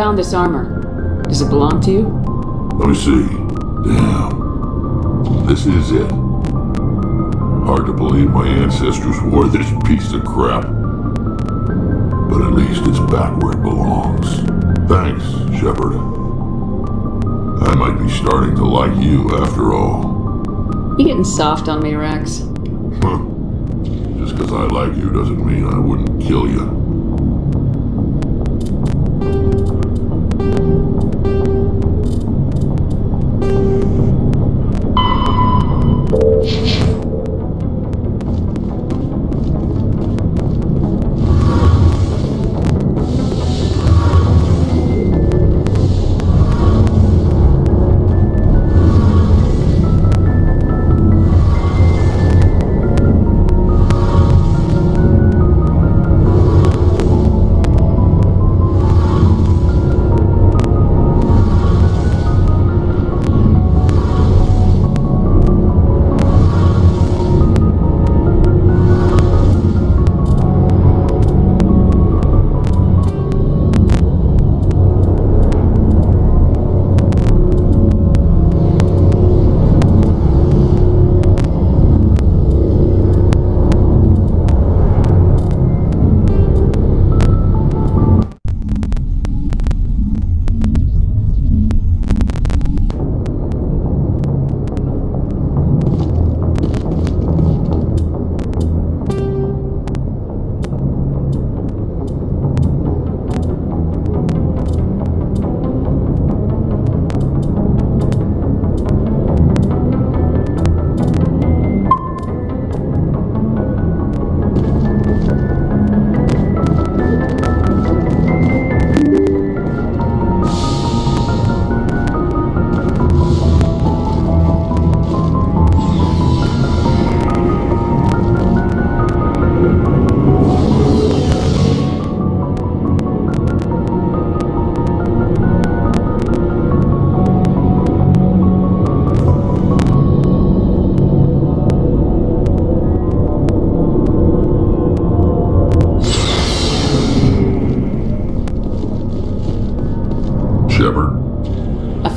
found this armor. Does it belong to you? Let me see. Damn. This is it. Hard to believe my ancestors wore this piece of crap. But at least it's back where it belongs. Thanks, Shepard. I might be starting to like you after all. You getting soft on me, Rex? Just because I like you doesn't mean I wouldn't kill you.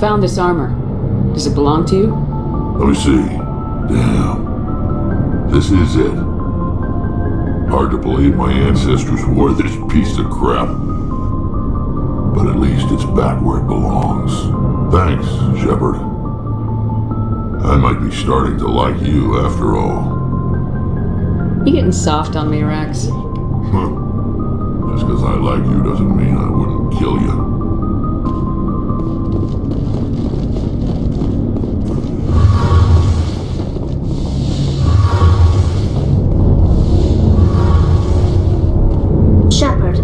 Found this armor. Does it belong to you? Let me see. Damn. This is it. Hard to believe my ancestors wore this piece of crap. But at least it's back where it belongs. Thanks, Shepard. I might be starting to like you after all. You getting soft on me, Rex? Just because I like you doesn't mean I wouldn't kill you.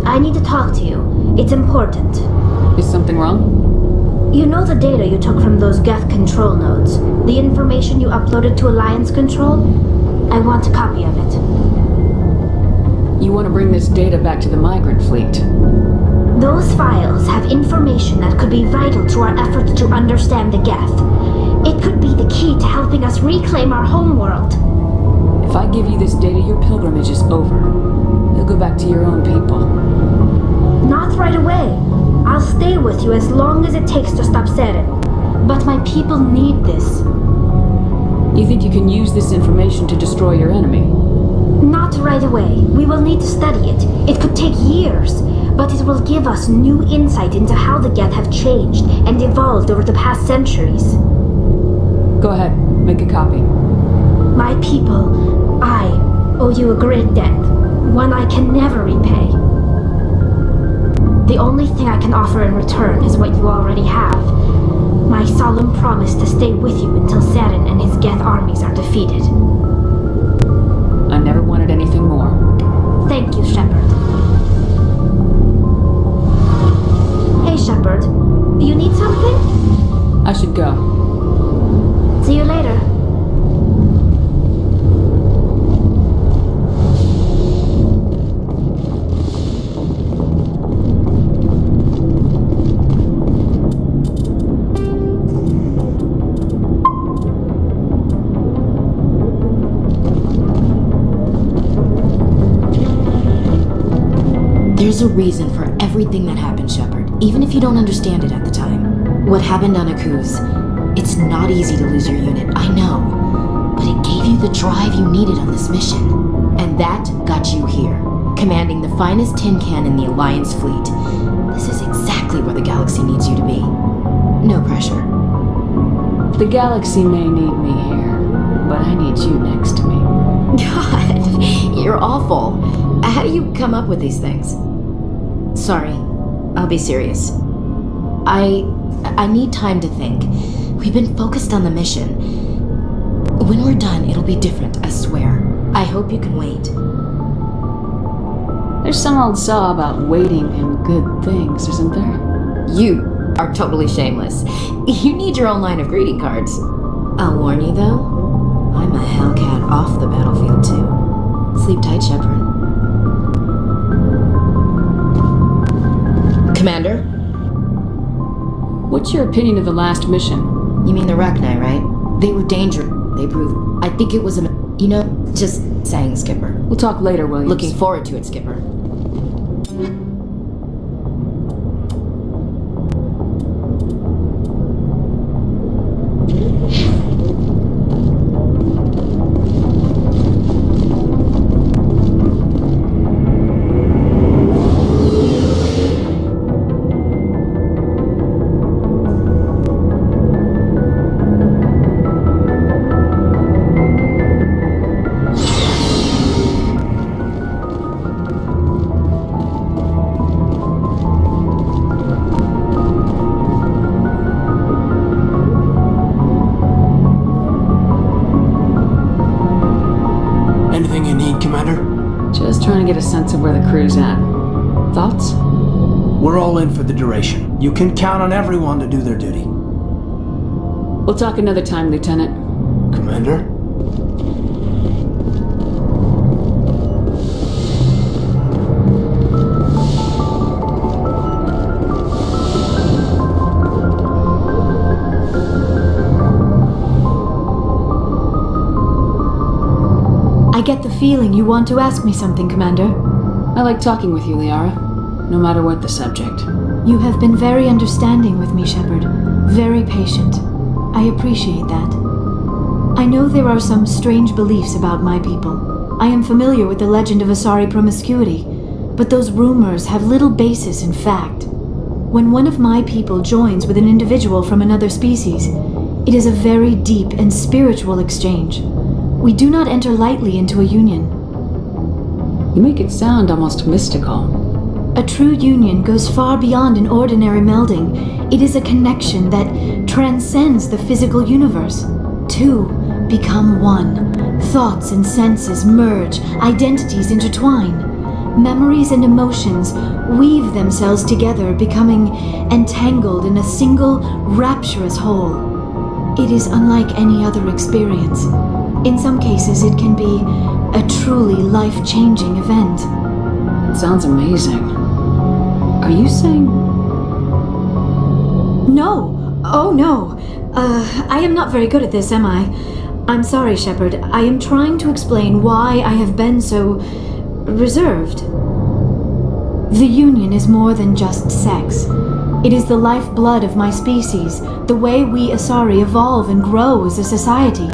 I need to talk to you. It's important. Is something wrong? You know the data you took from those Geth control nodes? The information you uploaded to Alliance Control? I want a copy of it. You want to bring this data back to the migrant fleet? Those files have information that could be vital to our efforts to understand the Geth. It could be the key to helping us reclaim our homeworld. If I give you this data, your pilgrimage is over. You'll go back to your own people. Not right away. I'll stay with you as long as it takes to stop Seren. But my people need this. You think you can use this information to destroy your enemy? Not right away. We will need to study it. It could take years, but it will give us new insight into how the Geth have changed and evolved over the past centuries. Go ahead, make a copy. My people, I owe you a great debt, one I can never repay. The only thing I can offer in return is what you already have. My solemn promise to stay with you until Seren and his Geth armies are defeated. I never wanted anything more. Thank you, Shepard. Hey, Shepard. You need something? I should go. See you later. There's a reason for everything that happened, Shepard. even if you don't understand it at the time. What happened on Akuz, it's not easy to lose your unit, I know. But it gave you the drive you needed on this mission. And that got you here, commanding the finest tin can in the Alliance fleet. This is exactly where the galaxy needs you to be. No pressure. The galaxy may need me here, but I need you next to me. God, you're awful. How do you come up with these things? Sorry, I'll be serious. I need time to think. We've been focused on the mission. When we're done, it'll be different, I swear. I hope you can wait. There's some old saw about waiting in good things, isn't there? You are totally shameless. You need your own line of greeting cards. I'll warn you, though. I'm a Hellcat off the battlefield, too. Sleep tight, Shepard. Commander? What's your opinion of the last mission? You mean the Rachni, right? They were dangerous. They proved. I think it was you know, just saying, Skipper. We'll talk later, Williams. Looking forward to it, Skipper. Anything you need, Commander? Just trying to get a sense of where the crew's at. Thoughts? We're all in for the duration. You can count on everyone to do their duty. We'll talk another time, Lieutenant. Commander? I get the feeling you want to ask me something, Commander. I like talking with you, Liara. No matter what the subject. You have been very understanding with me, Shepard. Very patient. I appreciate that. I know there are some strange beliefs about my people. I am familiar with the legend of Asari promiscuity, but those rumors have little basis in fact. When one of my people joins with an individual from another species, it is a very deep and spiritual exchange. We do not enter lightly into a union. You make it sound almost mystical. A true union goes far beyond an ordinary melding. It is a connection that transcends the physical universe. Two become one. Thoughts and senses merge, identities intertwine. Memories and emotions weave themselves together, becoming entangled in a single, rapturous whole. It is unlike any other experience. In some cases, it can be a truly life-changing event. It sounds amazing. Are you saying... No! Oh, no! I am not very good at this, am I? I'm sorry, Shepard. I am trying to explain why I have been so... reserved. The Union is more than just sex. It is the lifeblood of my species, the way we Asari evolve and grow as a society.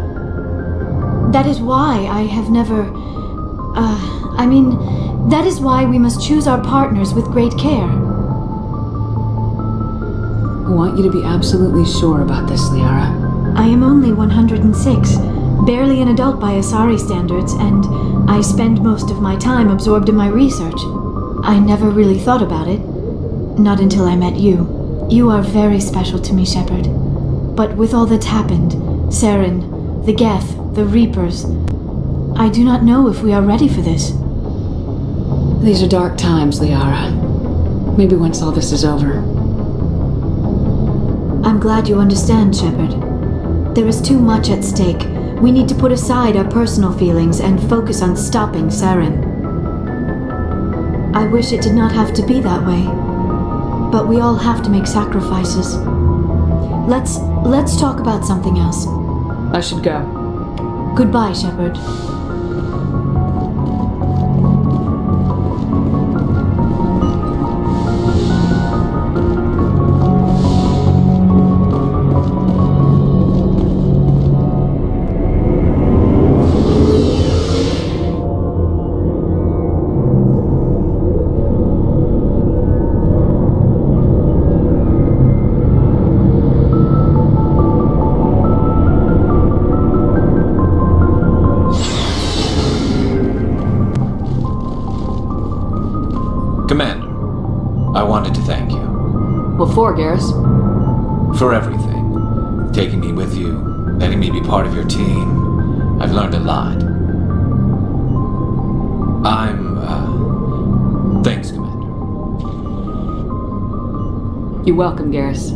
That is why I have never... that is why we must choose our partners with great care. I want you to be absolutely sure about this, Liara. I am only 106, barely an adult by Asari standards, and I spend most of my time absorbed in my research. I never really thought about it. Not until I met you. You are very special to me, Shepard. But with all that's happened, Saren, the Geth, the Reapers, I do not know if we are ready for this. These are dark times, Liara. Maybe once all this is over. I'm glad you understand, Shepard. There is too much at stake. We need to put aside our personal feelings and focus on stopping Saren. I wish it did not have to be that way. But we all have to make sacrifices. Let's talk about something else. I should go. Goodbye, Shepard. Garrus? For everything. Taking me with you, letting me be part of your team. I've learned a lot. Thanks, Commander. You're welcome, Garrus.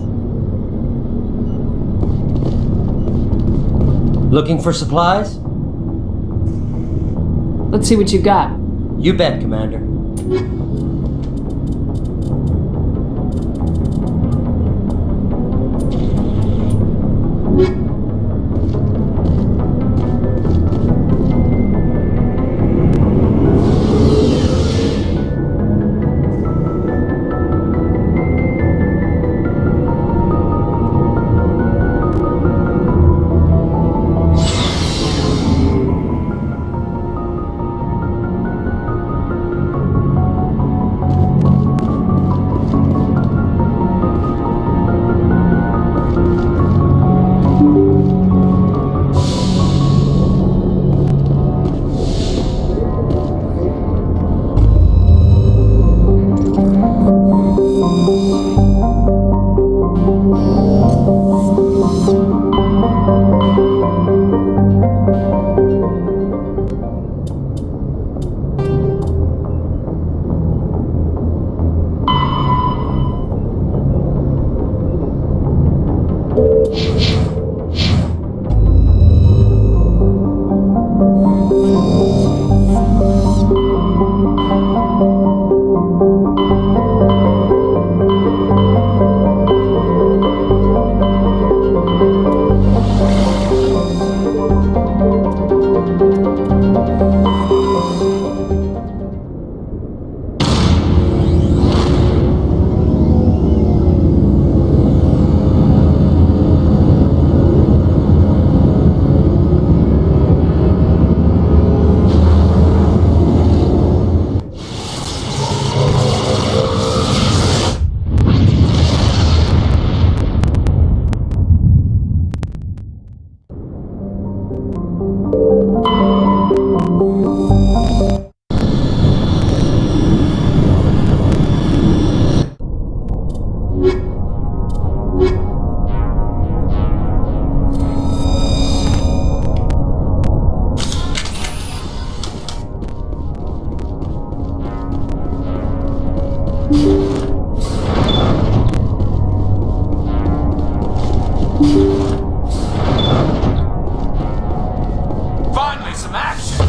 Looking for supplies? Let's see what you got. You bet, Commander. Finally, some action!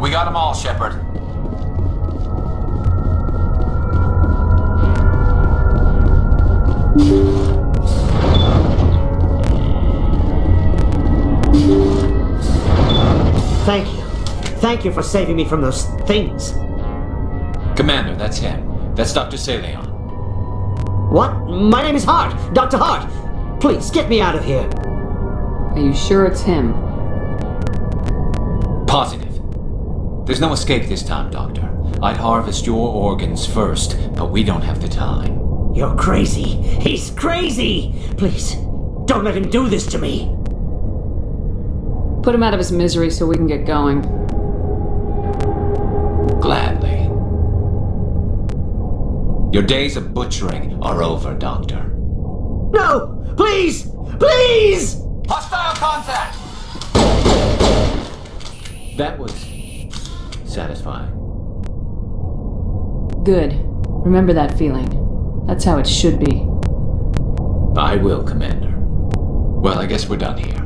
We got them all, Shepard. Thank you. Thank you for saving me from those things. Commander, that's him. That's Dr. Saleon. What? My name is Hart. Dr. Hart. Please, get me out of here. Are you sure it's him? Positive. There's no escape this time, Doctor. I'd harvest your organs first, but we don't have the time. You're crazy. He's crazy. Please, don't let him do this to me. Put him out of his misery so we can get going. Gladly. Your days of butchering are over, Doctor. No! Please! Please! Hostile contact! That was satisfying. Good. Remember that feeling. That's how it should be. I will, Commander. Well, I guess we're done here.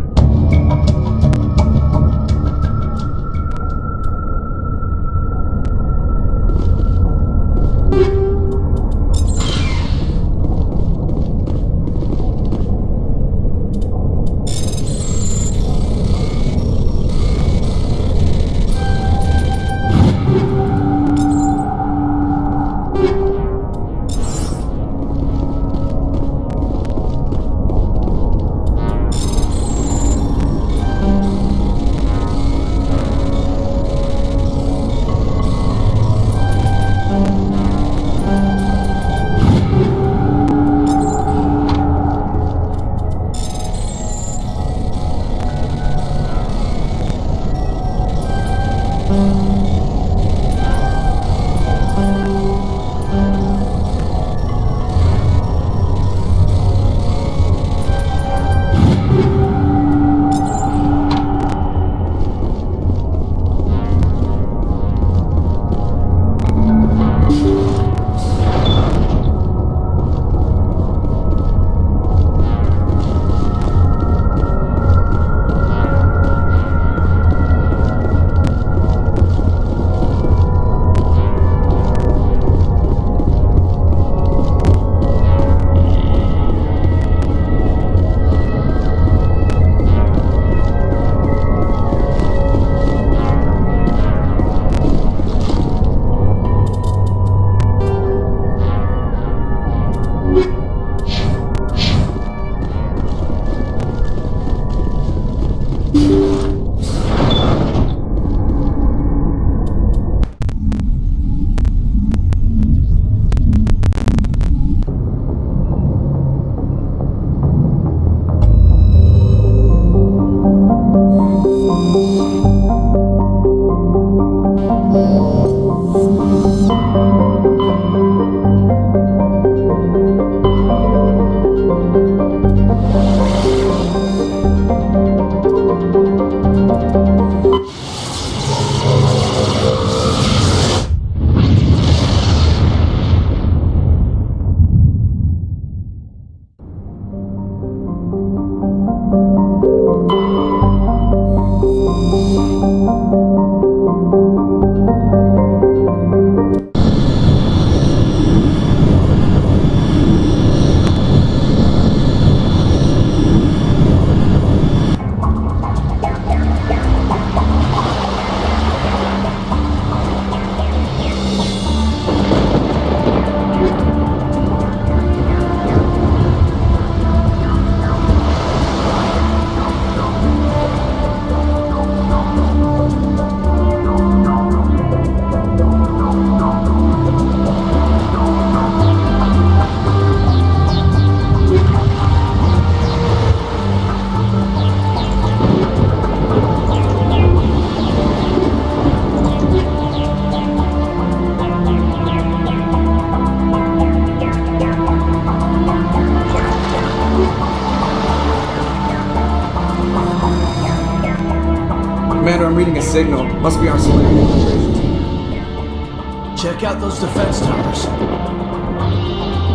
Commander, I'm reading a signal. Must be our civilian operations team. Check out those defense towers.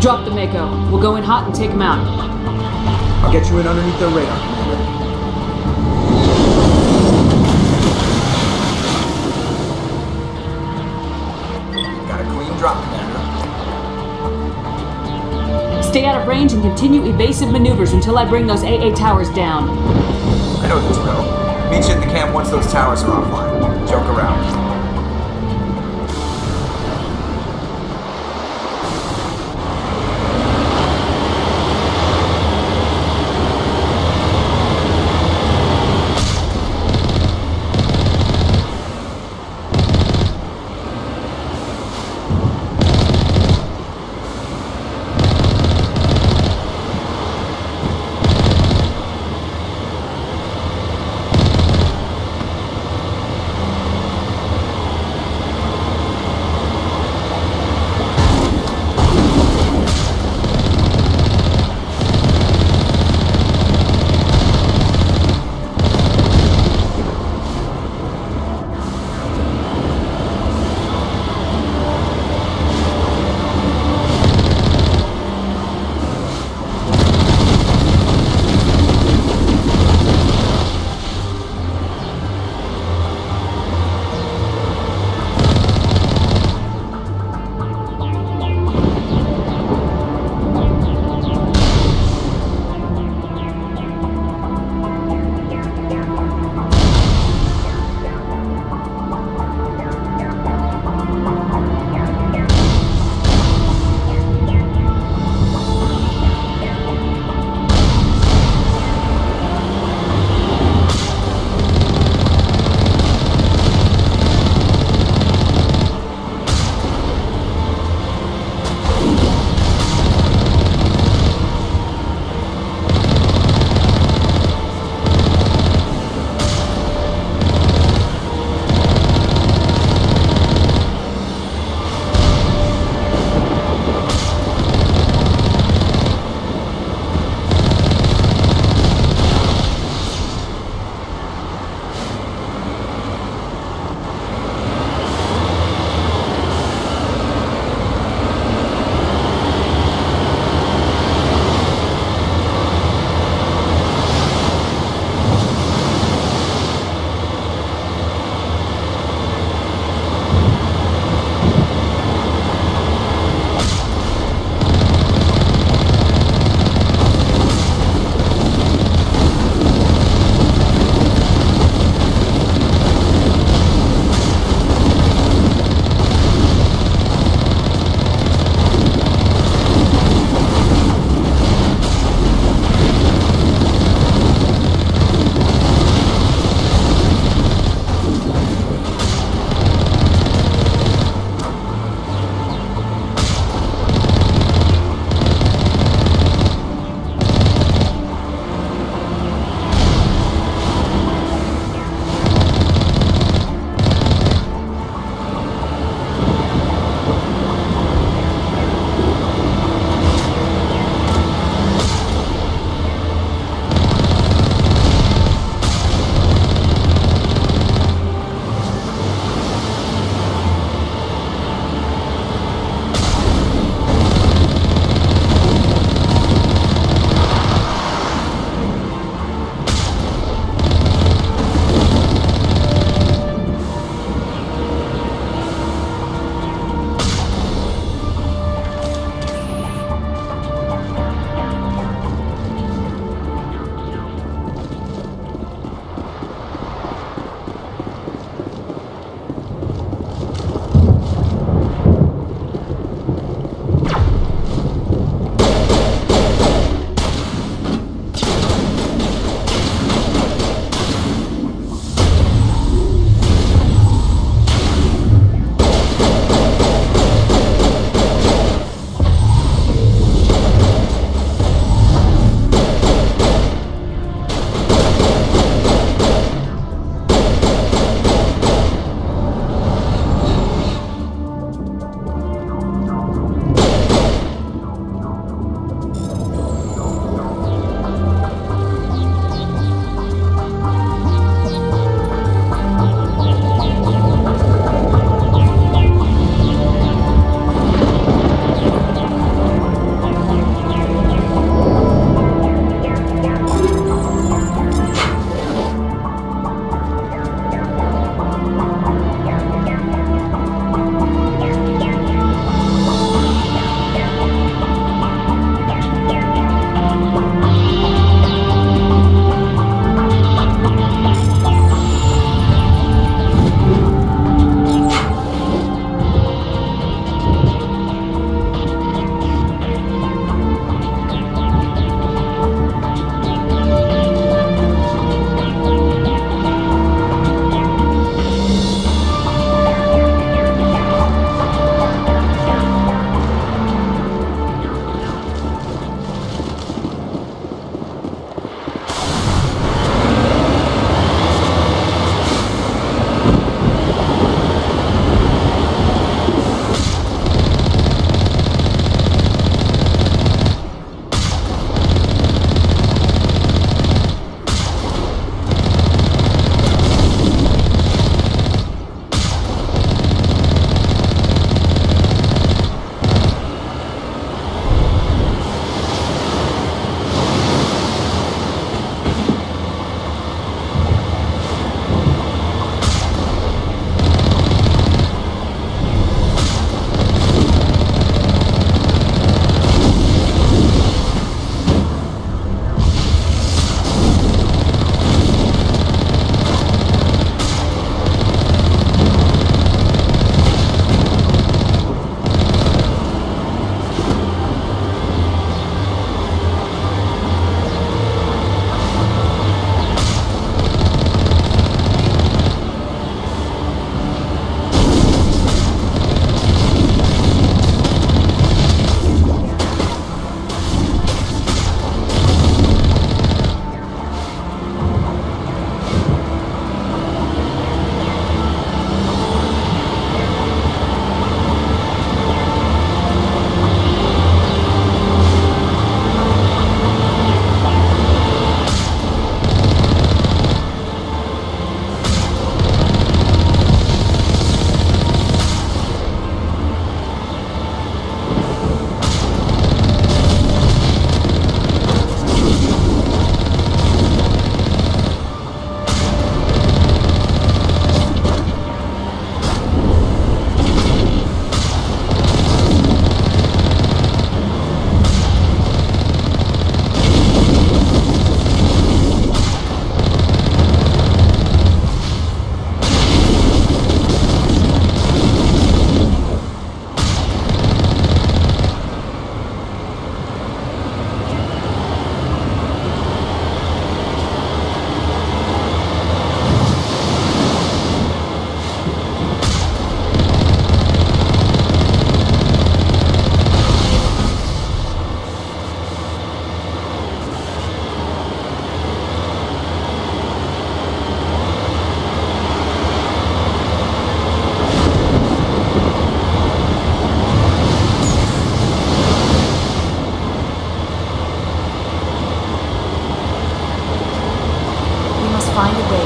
Drop the Mako. We'll go in hot and take them out. I'll get you in underneath their radar, Commander. Got a clean drop, Commander. Stay out of range and continue evasive maneuvers until I bring those AA towers down. I know the drill. Meet you in the camp once those towers are offline. Joke around.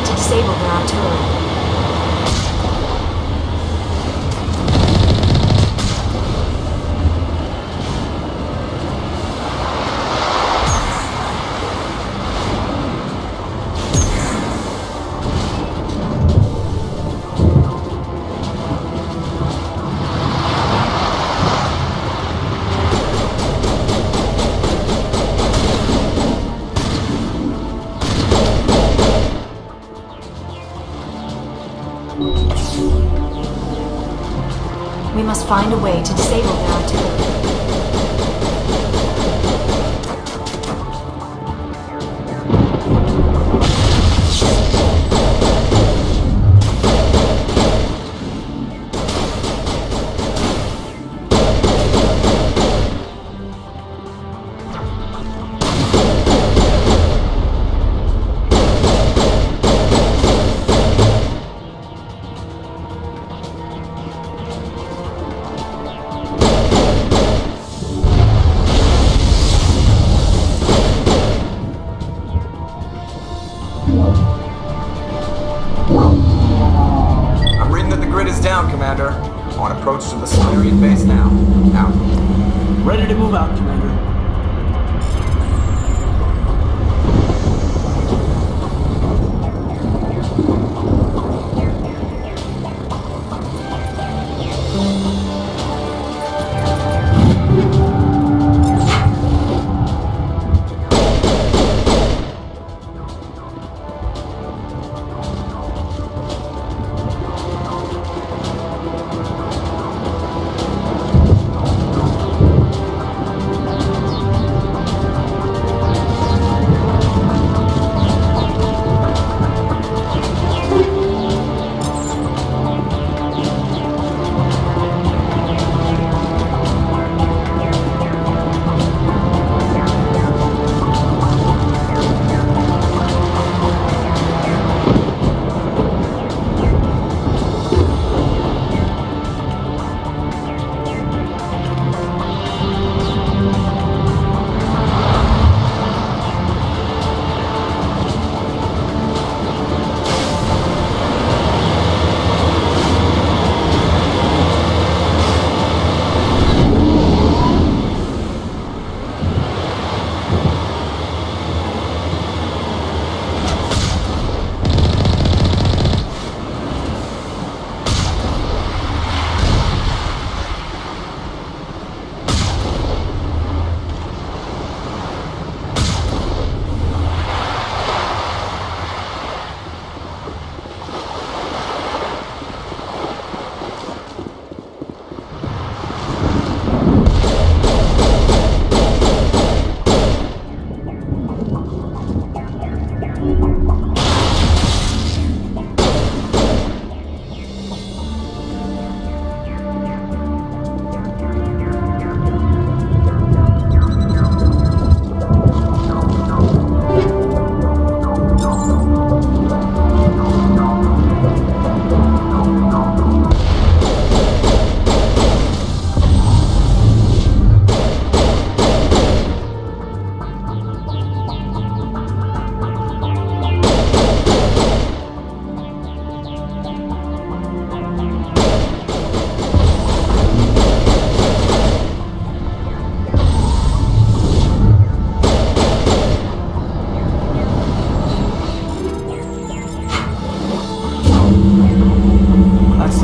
to disable their artillery. We must find a way to disable their artillery. I'm reading that the grid is down, Commander. On approach to the Solarian base now. Out. Ready to move out, Commander.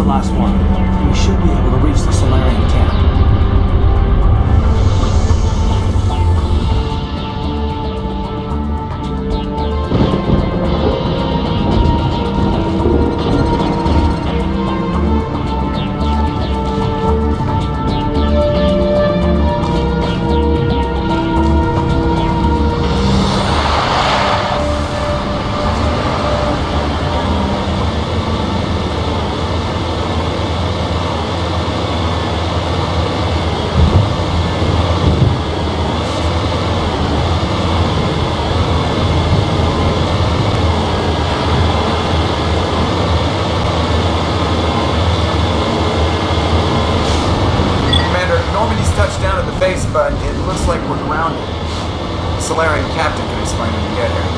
last one. We should be able to reach the Solarian camp. Down at the base, but it looks like we're grounded. The Solarian captain can explain when we get here.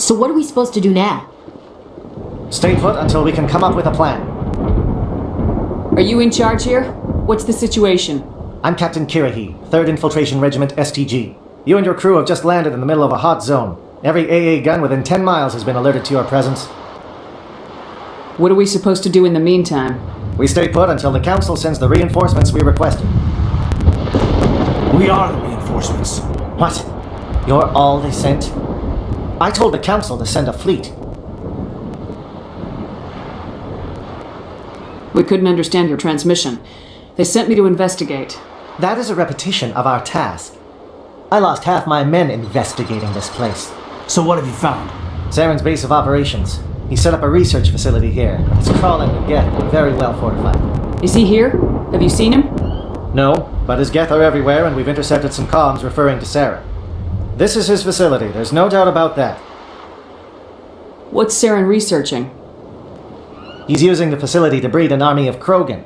So what are we supposed to do now? Stay put until we can come up with a plan. Are you in charge here? What's the situation? I'm Captain Kirahi, 3rd Infiltration Regiment STG. You and your crew have just landed in the middle of a hot zone. Every AA gun within 10 miles has been alerted to your presence. What are we supposed to do in the meantime? We stay put until the Council sends the reinforcements we requested. We are the reinforcements. What? You're all they sent? I told the Council to send a fleet. We couldn't understand your transmission. They sent me to investigate. That is a repetition of our task. I lost half my men investigating this place. So what have you found? Saren's base of operations. He set up a research facility here. It's crawling with Geth and very well fortified. Is he here? Have you seen him? No, but his Geth are everywhere and we've intercepted some comms referring to Saren. This is his facility, there's no doubt about that. What's Saren researching? He's using the facility to breed an army of Krogan.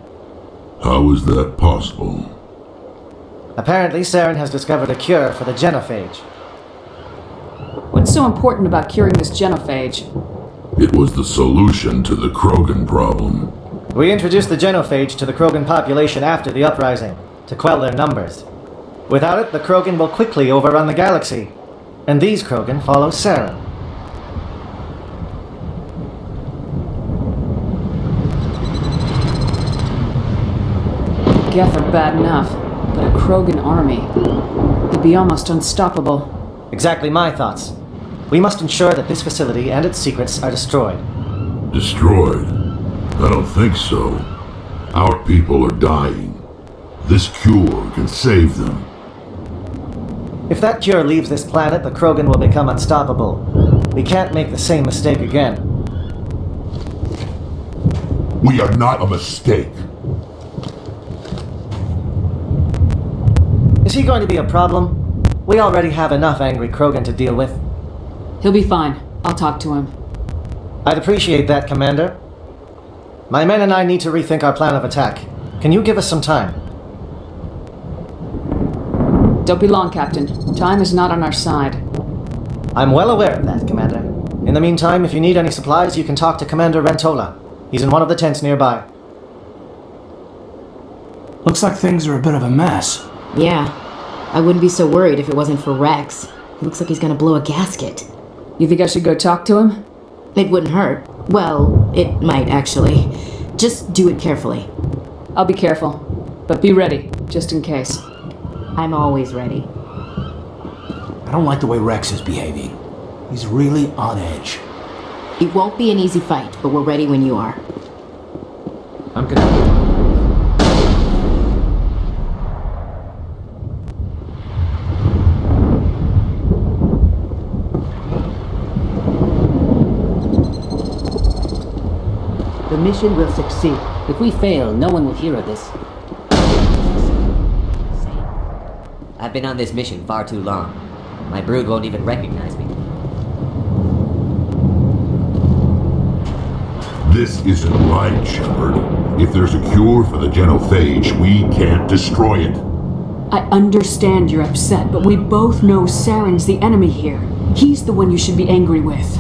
How is that possible? Apparently, Saren has discovered a cure for the genophage. What's so important about curing this genophage? It was the solution to the Krogan problem. We introduced the genophage to the Krogan population after the uprising, to quell their numbers. Without it, the Krogan will quickly overrun the galaxy. And these Krogan follow Saren. The Geth are bad enough, but a Krogan army would be almost unstoppable. Exactly my thoughts. We must ensure that this facility and its secrets are destroyed. Destroyed? I don't think so. Our people are dying. This cure can save them. If that cure leaves this planet, the Krogan will become unstoppable. We can't make the same mistake again. We are not a mistake. Is he going to be a problem? We already have enough angry Krogan to deal with. He'll be fine. I'll talk to him. I'd appreciate that, Commander. My men and I need to rethink our plan of attack. Can you give us some time? Don't be long, Captain. Time is not on our side. I'm well aware of that, Commander. In the meantime, if you need any supplies, you can talk to Commander Rentola. He's in one of the tents nearby. Looks like things are a bit of a mess. Yeah. I wouldn't be so worried if it wasn't for Rex. He looks like he's gonna blow a gasket. You think I should go talk to him? It wouldn't hurt. Well, it might actually. Just do it carefully. I'll be careful. But be ready, just in case. I'm always ready. I don't like the way Rex is behaving. He's really on edge. It won't be an easy fight, but we're ready when you are. I'm good. The mission will succeed. If we fail, no one will hear of this. I've been on this mission far too long. My brood won't even recognize me. This isn't right, Shepard. If there's a cure for the genophage, we can't destroy it. I understand you're upset, but we both know Saren's the enemy here. He's the one you should be angry with.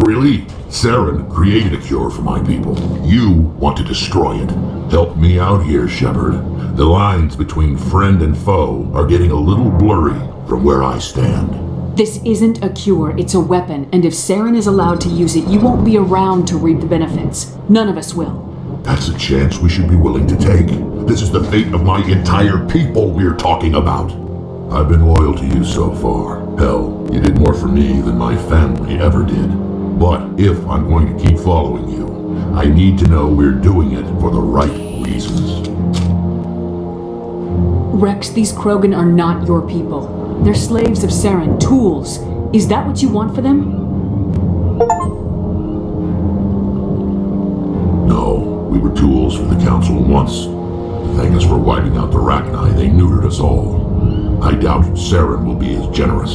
Really? Saren created a cure for my people. You want to destroy it. Help me out here, Shepard. The lines between friend and foe are getting a little blurry from where I stand. This isn't a cure, it's a weapon, and if Saren is allowed to use it, you won't be around to reap the benefits. None of us will. That's a chance we should be willing to take. This is the fate of my entire people we're talking about. I've been loyal to you so far. Hell, you did more for me than my family ever did. But if I'm going to keep following you, I need to know we're doing it for the right reasons. Rex, these Krogan are not your people. They're slaves of Saren, tools. Is that what you want for them? No, we were tools for the Council once. To thank us for wiping out the Rachni, they neutered us all. I doubt Saren will be as generous.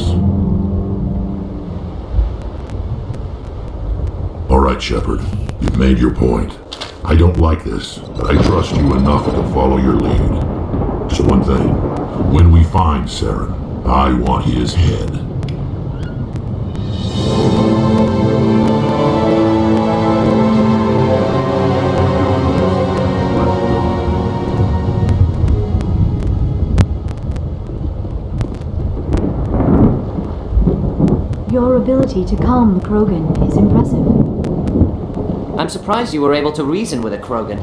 Alright, Shepard. You've made your point. I don't like this, but I trust you enough to follow your lead. Just one thing. When we find Saren, I want his head. ability to calm the Krogan is impressive. I'm surprised you were able to reason with a Krogan.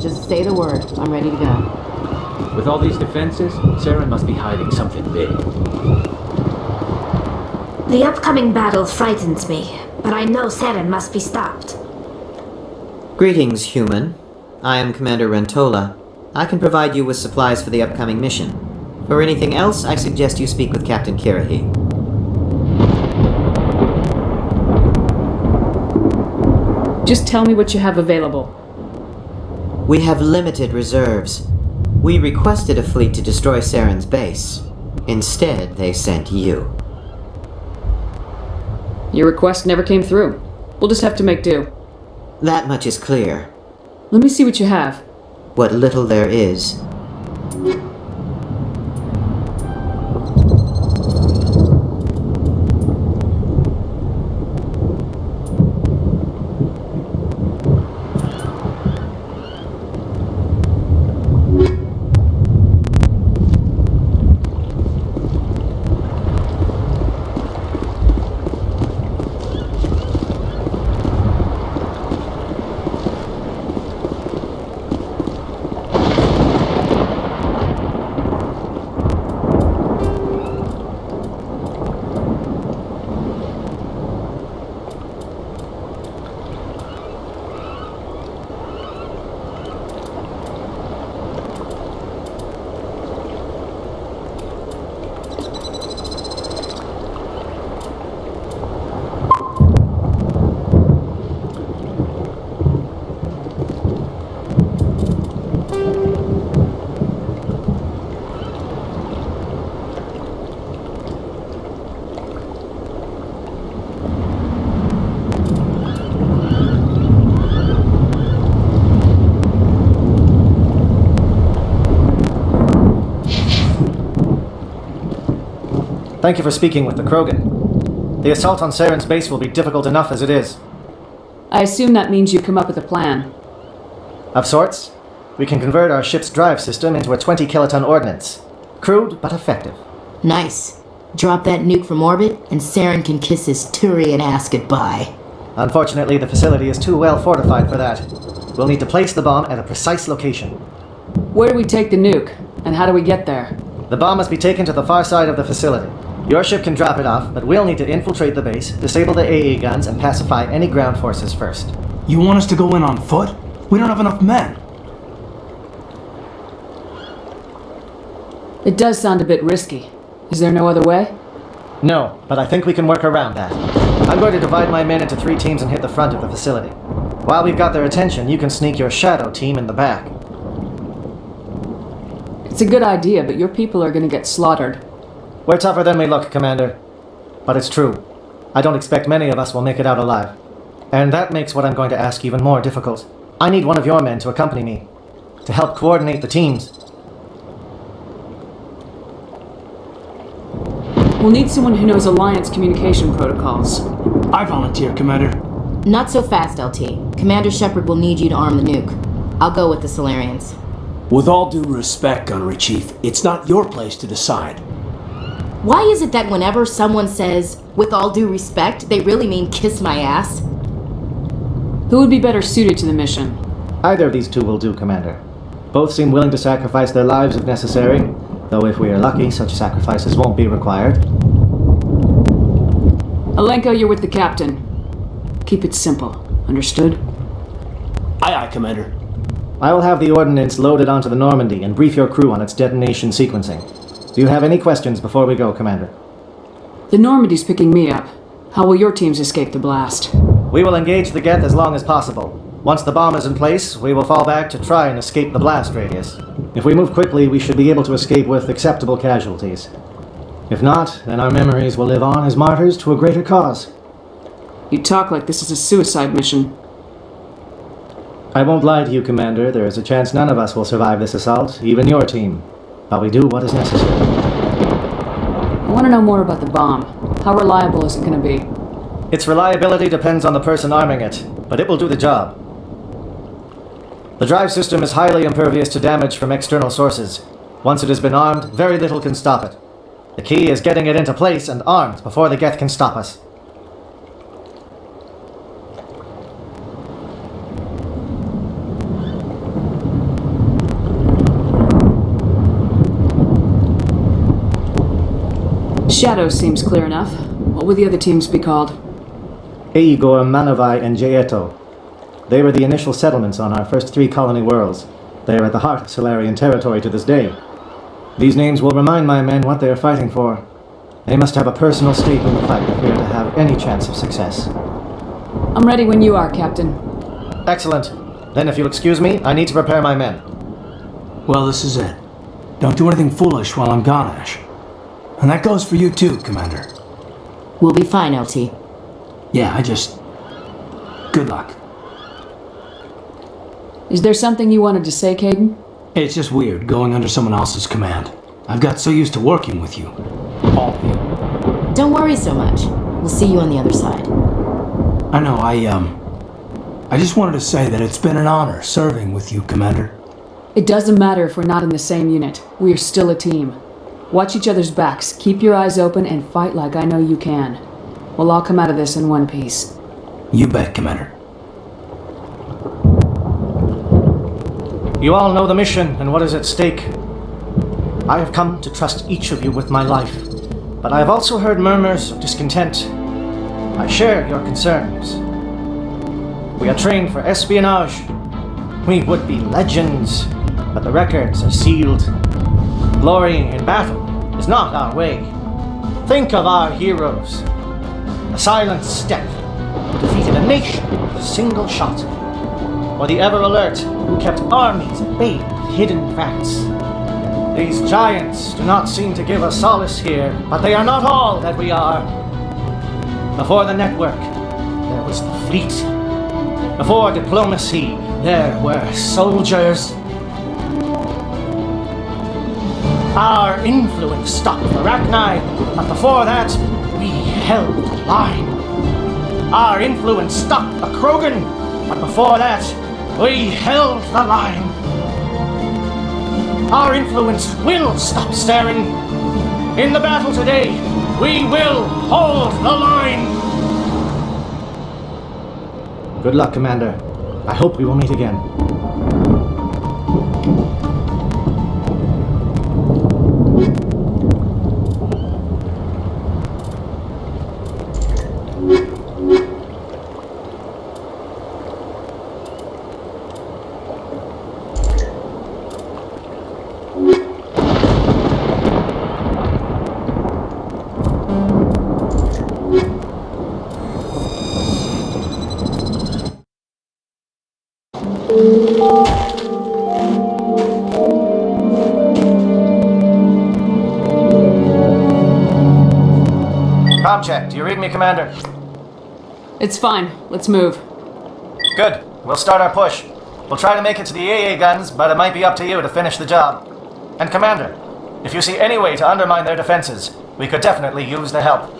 Just say the word. I'm ready to go. With all these defenses, Saren must be hiding something big. The upcoming battle frightens me, but I know Saren must be stopped. Greetings, human. I am Commander Rentola. I can provide you with supplies for the upcoming mission. For anything else, I suggest you speak with Captain Kirahi. Just tell me what you have available. We have limited reserves. We requested a fleet to destroy Saren's base. Instead, they sent you. Your request never came through. We'll just have to make do. That much is clear. Let me see what you have. What little there is. Thank you for speaking with the Krogan. The assault on Saren's base will be difficult enough as it is. I assume that means you come up with a plan. Of sorts. We can convert our ship's drive system into a 20-kiloton ordnance. Crude, but effective. Nice. Drop that nuke from orbit, and Saren can kiss his Turian ass goodbye. Unfortunately, the facility is too well fortified for that. We'll need to place the bomb at a precise location. Where do we take the nuke? And how do we get there? The bomb must be taken to the far side of the facility. Your ship can drop it off, but we'll need to infiltrate the base, disable the AA guns, and pacify any ground forces first. You want us to go in on foot? We don't have enough men. It does sound a bit risky. Is there no other way? No, but I think we can work around that. I'm going to divide my men into 3 teams and hit the front of the facility. While we've got their attention, you can sneak your shadow team in the back. It's a good idea, but your people are going to get slaughtered. We're tougher than we look, Commander. But it's true. I don't expect many of us will make it out alive. And that makes what I'm going to ask even more difficult. I need one of your men to accompany me, to help coordinate the teams. We'll need someone who knows Alliance communication protocols. I volunteer, Commander. Not so fast, LT. Commander Shepard will need you to arm the nuke. I'll go with the Solarians. With all due respect, Gunnery Chief, it's not your place to decide. Why is it that whenever someone says, with all due respect, they really mean kiss my ass? Who would be better suited to the mission? Either of these two will do, Commander. Both seem willing to sacrifice their lives if necessary, though if we are lucky, such sacrifices won't be required. Alenko, you're with the captain. Keep it simple. Understood? Aye, aye, Commander. I will have the ordnance loaded onto the Normandy and brief your crew on its detonation sequencing. Do you have any questions before we go, Commander? The Normandy's picking me up. How will your teams escape the blast? We will engage the Geth as long as possible. Once the bomb is in place, we will fall back to try and escape the blast radius. If we move quickly, we should be able to escape with acceptable casualties. If not, then our memories will live on as martyrs to a greater cause. You talk like this is a suicide mission. I won't lie to you, Commander. There is a chance none of us will survive this assault, even your team. But we do what is necessary. I want to know more about the bomb. How reliable is it gonna be? Its reliability depends on the person arming it, but it will do the job. The drive system is highly impervious to damage from external sources. Once it has been armed, very little can stop it. The key is getting it into place and armed before the Geth can stop us. Shadow seems clear enough. What would the other teams be called? Igor, Manovai, and Jaeto. They were the initial settlements on our first 3 colony worlds. They are at the heart of Solarian territory to this day. These names will remind my men what they are fighting for. They must have a personal stake in the fight if we are to have any chance of success. I'm ready when you are, Captain. Excellent. Then if you'll excuse me, I need to prepare my men. Well, this is it. Don't do anything foolish while I'm gone, Ash. And that goes for you too, Commander. We'll be fine, LT. Yeah, good luck. Is there something you wanted to say, Caden? It's just weird going under someone else's command. I've got so used to working with you. All of you. Don't worry so much. We'll see you on the other side. I know, I just wanted to say that it's been an honor serving with you, Commander. It doesn't matter if we're not in the same unit. We are still a team. Watch each other's backs, keep your eyes open, and fight like I know you can. We'll all come out of this in one piece. You bet, Commander. You all know the mission and what is at stake. I have come to trust each of you with my life, but I have also heard murmurs of discontent. I share your concerns. We are trained for espionage. We would be legends, but the records are sealed. Glory in battle is not our way. Think of our heroes. The silent step who defeated a nation with a single shot. Or the ever-alert who kept armies at bay with hidden facts. These giants do not seem to give us solace here, but they are not all that we are. Before the network, there was the fleet. Before diplomacy, there were soldiers. Our influence stopped Arachni, but before that, we held the line. Our influence stopped the Krogan, but before that, we held the line. Our influence will stop staring. In the battle today, we will hold the line. Good luck, Commander. I hope we will meet again. Comm check. Do you read me, Commander? It's fine. Let's move. Good. We'll start our push. We'll try to make it to the AA guns, but it might be up to you to finish the job. And Commander, if you see any way to undermine their defenses, we could definitely use the help.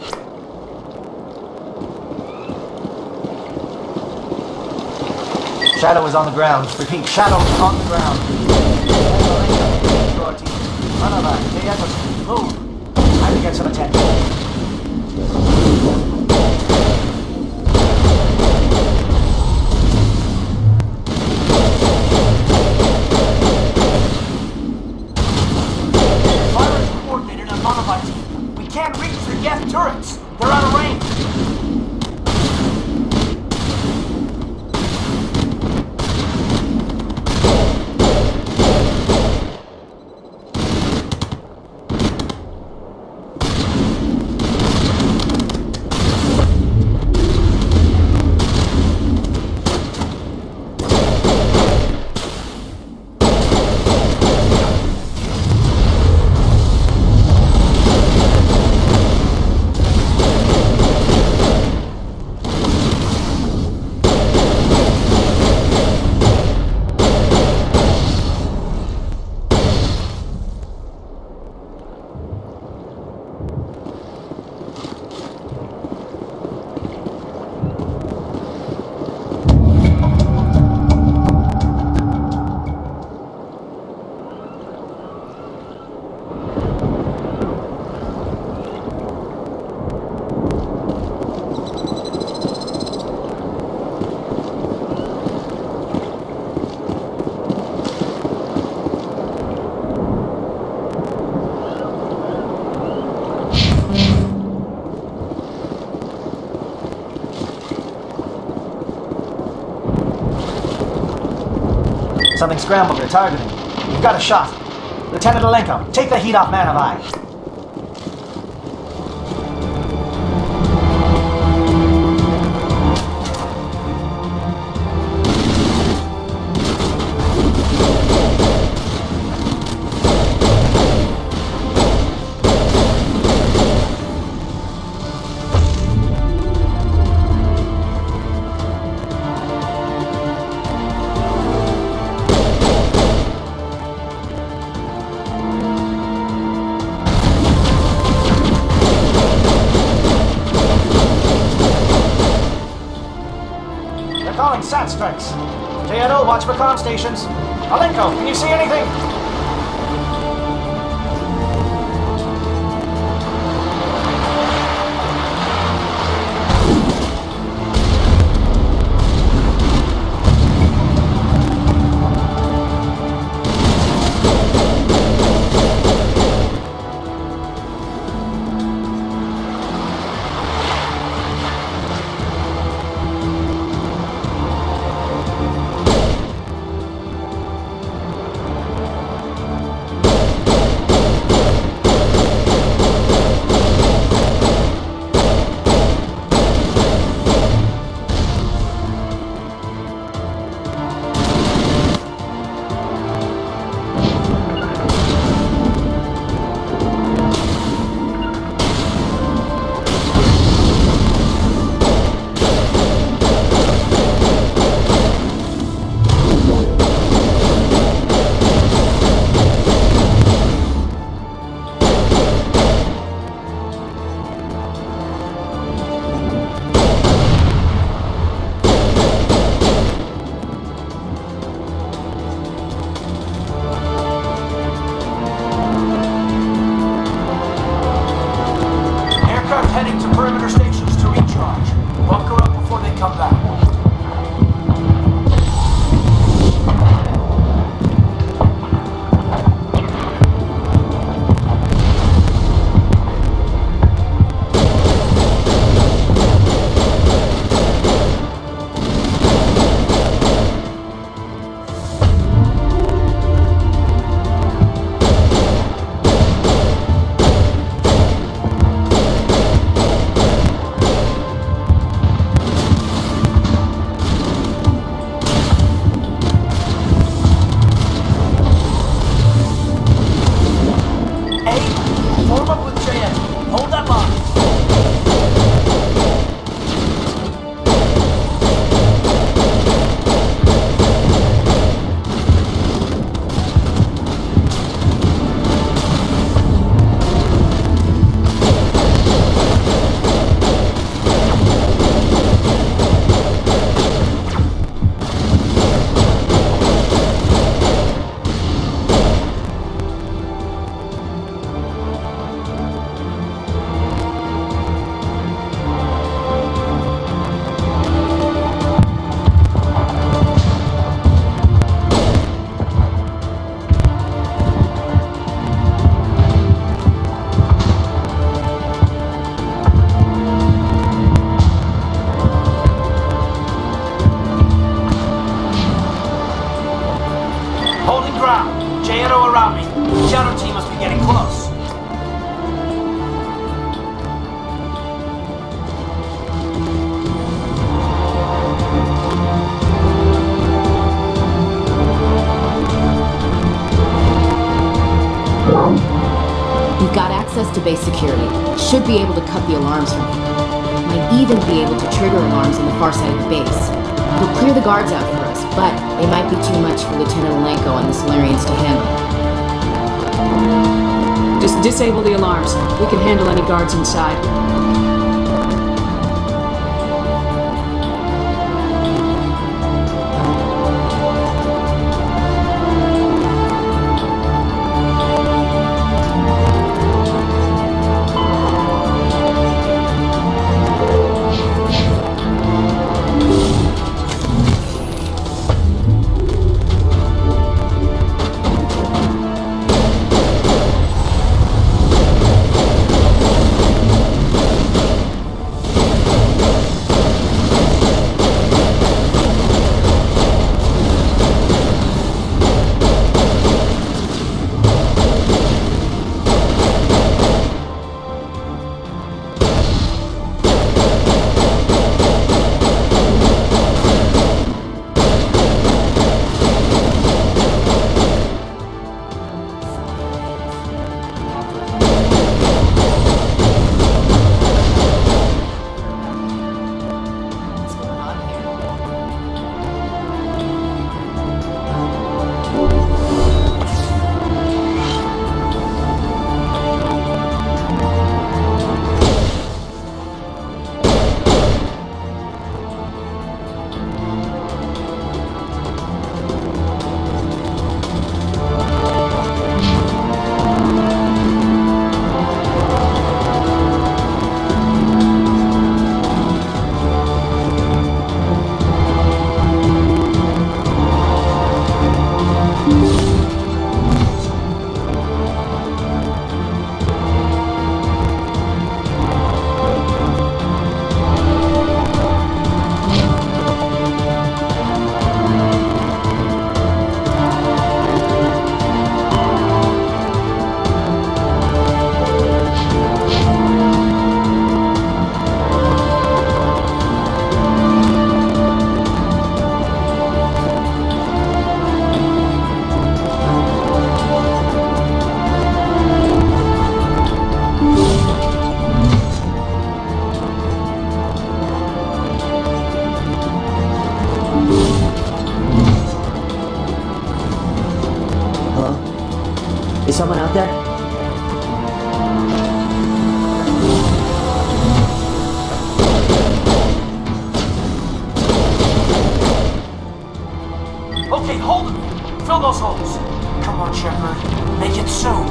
Shadow is on the ground. Repeat, Shadow is on the ground. Move. Time to get some attention. We can't reach the Geth turrets. They're out of range. Something scrambled their targeting. We've got a shot. Lieutenant Alenko, take the heat off Man of Eye. Calling SAT strikes. JNO, watch for comm stations. Alenko, can you see anything? Heading to perimeter stations to recharge. Bunker up before they come back. JNO around me. Shadow team must be getting close. You've got access to base security. Should be able to cut the alarms from here. Might even be able to trigger alarms on the far side of the base. It'll clear the guards out for us, but they might be too much for Lieutenant Alenko and the Solarians to handle. Just disable the alarms. We can handle any guards inside. someone out there? Okay, hold them. Fill those holes. Come on, Shepard. Make it soon.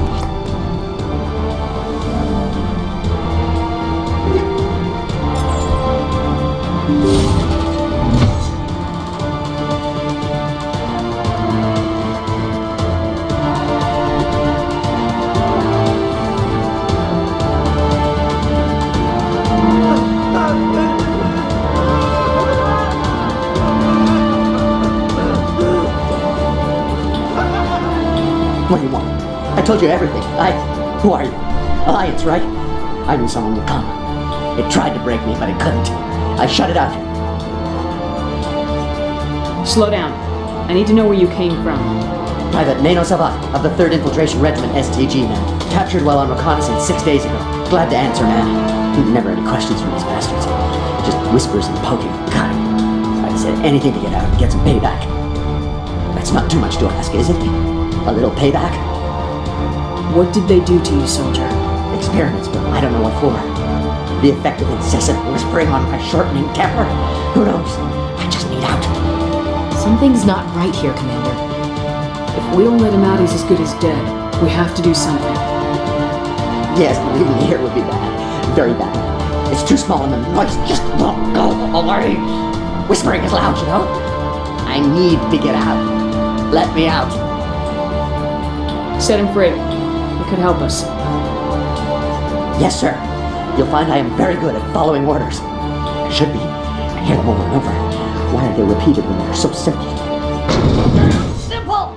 What do you want? I told you everything. Who are you? Alliance, right? I knew someone would come. It tried to break me, but it couldn't. I shut it out. Slow down. I need to know where you came from. Private Nano Savat of the 3rd Infiltration Regiment STG, man. Captured while on reconnaissance 6 days ago. Glad to answer, man. Never any questions from these bastards. Just whispers and poking. God, I'd said anything to get out and get some payback. That's not too much to ask, is it? A little payback? What did they do to you, soldier? Experiments, but I don't know what for. The effect of incessant whispering on my shortening temper? Who knows? I just need out. Something's not right here, Commander. If we don't let him out, he's as good as dead. We have to do something. Yes, leaving me here would be bad. Very bad. It's too small and the noise just won't go away. Whispering is loud, you know? I need to get out. Let me out. Set him free. It could help us. Yes, sir. You'll find I am very good at following orders. I should be. I hear them over and over. Why are they repeated when they're so simple? Simple!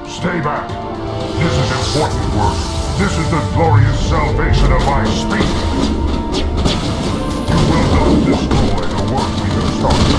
Stay back. This is important work. This is the glorious salvation of my species. You will not destroy the work we have started.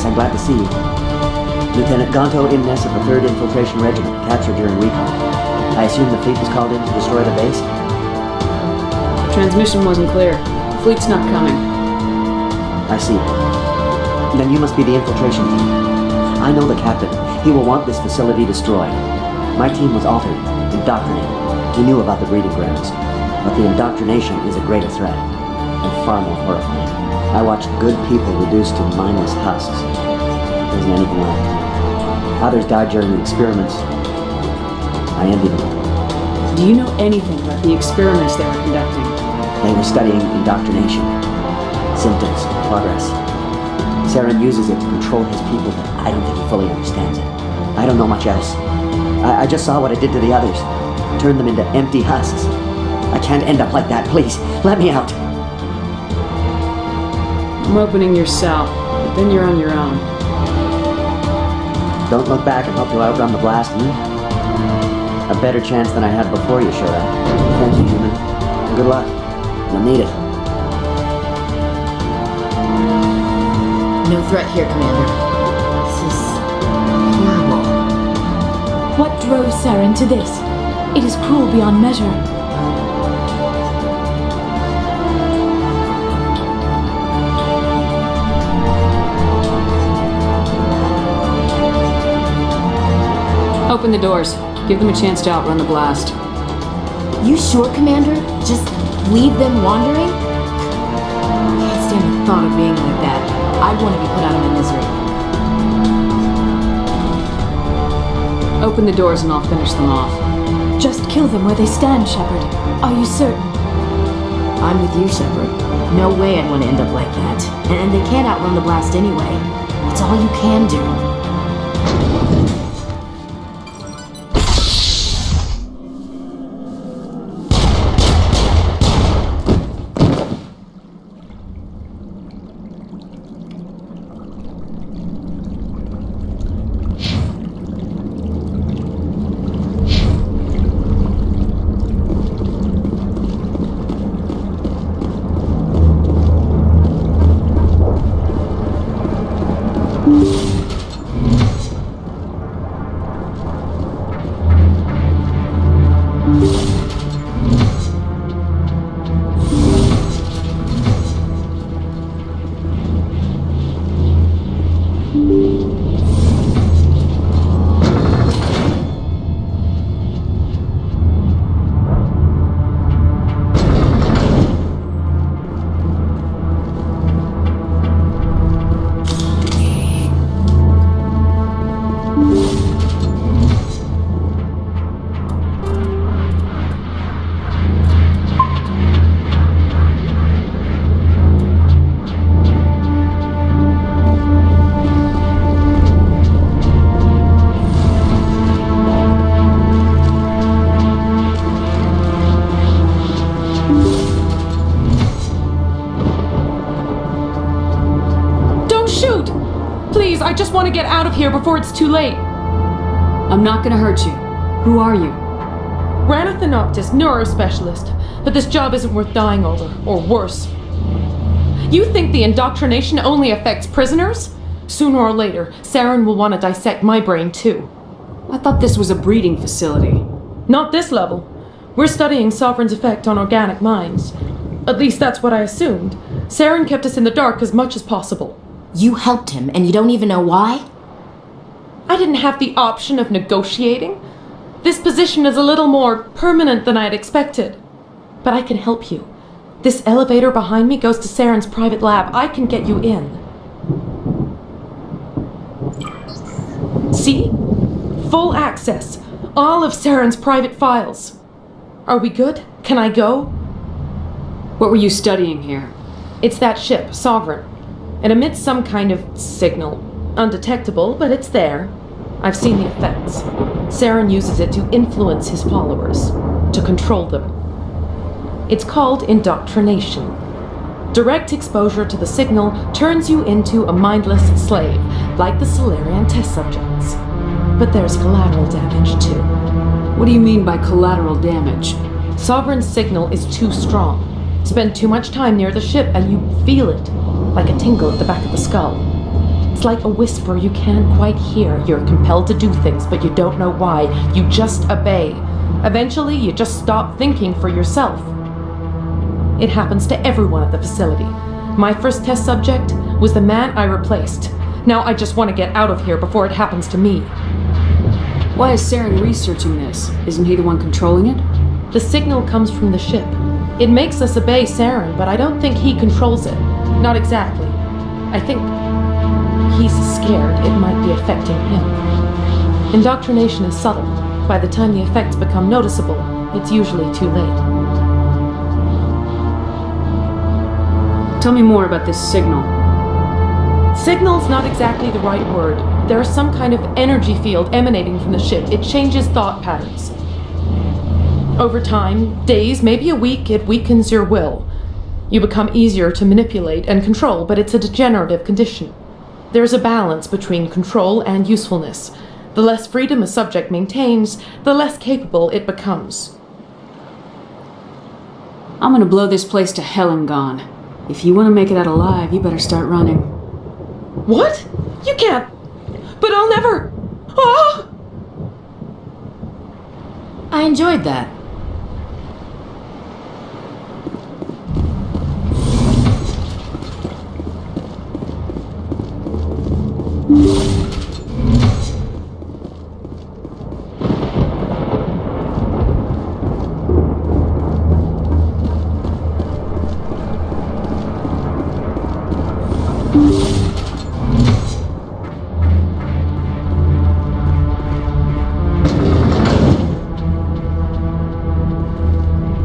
Yes, I'm glad to see you. Lieutenant Gonto Imnes of the 3rd Infiltration Regiment, captured during recon. I assume the fleet was called in to destroy the base? The transmission wasn't clear. The fleet's not coming. I see. Then you must be the infiltration team. I know the captain. He will want this facility destroyed. My team was altered, indoctrinated. He knew about the breeding grounds. But the indoctrination is a greater threat, and far more horrifying. I watched good people reduced to mindless husks. There isn't anything left. Others died during the experiments. I envy them. Do you know anything about the experiments they were conducting? They were studying indoctrination. Symptoms, progress. Saren uses it to control his people, but I don't think he fully understands it. I don't know much else. I just saw what it did to the others. Turned them into empty husks. I can't end up like that, please. Let me out. I'm opening your cell, but then you're on your own. Don't look back and hope you'll outrun the blast, A better chance than I had before you showed up. Thank you, human. Good luck. You'll need it. No threat here, Commander. This is horrible. What drove Saren to this? It is cruel beyond measure. Open the doors. Give them a chance to outrun the blast. You sure, Commander? Just leave them wandering? Can't stand the thought of being like that. I want to be put out of my misery. Open the doors and I'll finish them off. Just kill them where they stand, Shepard. Are you certain? I'm with you, Shepard. No way I'd want to end up like that. And they can't outrun the blast anyway. It's all you can do. I just want to get out of here before it's too late. I'm not gonna hurt you. Who are you? Ranathanoptis, neurospecialist. But this job isn't worth dying over, or worse. You think the indoctrination only affects prisoners? Sooner or later, Saren will want to dissect my brain too. I thought this was a breeding facility. Not this level. We're studying Sovereign's effect on organic minds. At least that's what I assumed. Saren kept us in the dark as much as possible. You helped him, and you don't even know why? I didn't have the option of negotiating. This position is a little more permanent than I had expected. But I can help you. This elevator behind me goes to Saren's private lab. I can get you in. See? Full access. All of Saren's private files. Are we good? Can I go? What were you studying here? It's that ship, Sovereign. It emits some kind of signal. Undetectable, but it's there. I've seen the effects. Saren uses it to influence his followers, to control them. It's called indoctrination. Direct exposure to the signal turns you into a mindless slave, like the Solarian test subjects. But there's collateral damage, too. What do you mean by collateral damage? Sovereign's signal is too strong. Spend too much time near the ship and you feel it, like a tingle at the back of the skull. It's like a whisper you can't quite hear. You're compelled to do things, but you don't know why. You just obey. Eventually, you just stop thinking for yourself. It happens to everyone at the facility. My first test subject was the man I replaced. Now I just want to get out of here before it happens to me. Why is Saren researching this? Isn't he the one controlling it? The signal comes from the ship. It makes us obey Saren, but I don't think he controls it. Not exactly. I think he's scared it might be affecting him. Indoctrination is subtle. By the time the effects become noticeable, it's usually too late. Tell me more about this signal. Signal's not exactly the right word. There is some kind of energy field emanating from the ship. It changes thought patterns. Over time, days, maybe a week, it weakens your will. You become easier to manipulate and control, but it's a degenerative condition. There's a balance between control and usefulness. The less freedom a subject maintains, the less capable it becomes. I'm gonna blow this place to hell and gone. If you want to make it out alive, you better start running. What? You can't. But I'll never. Ah! I enjoyed that.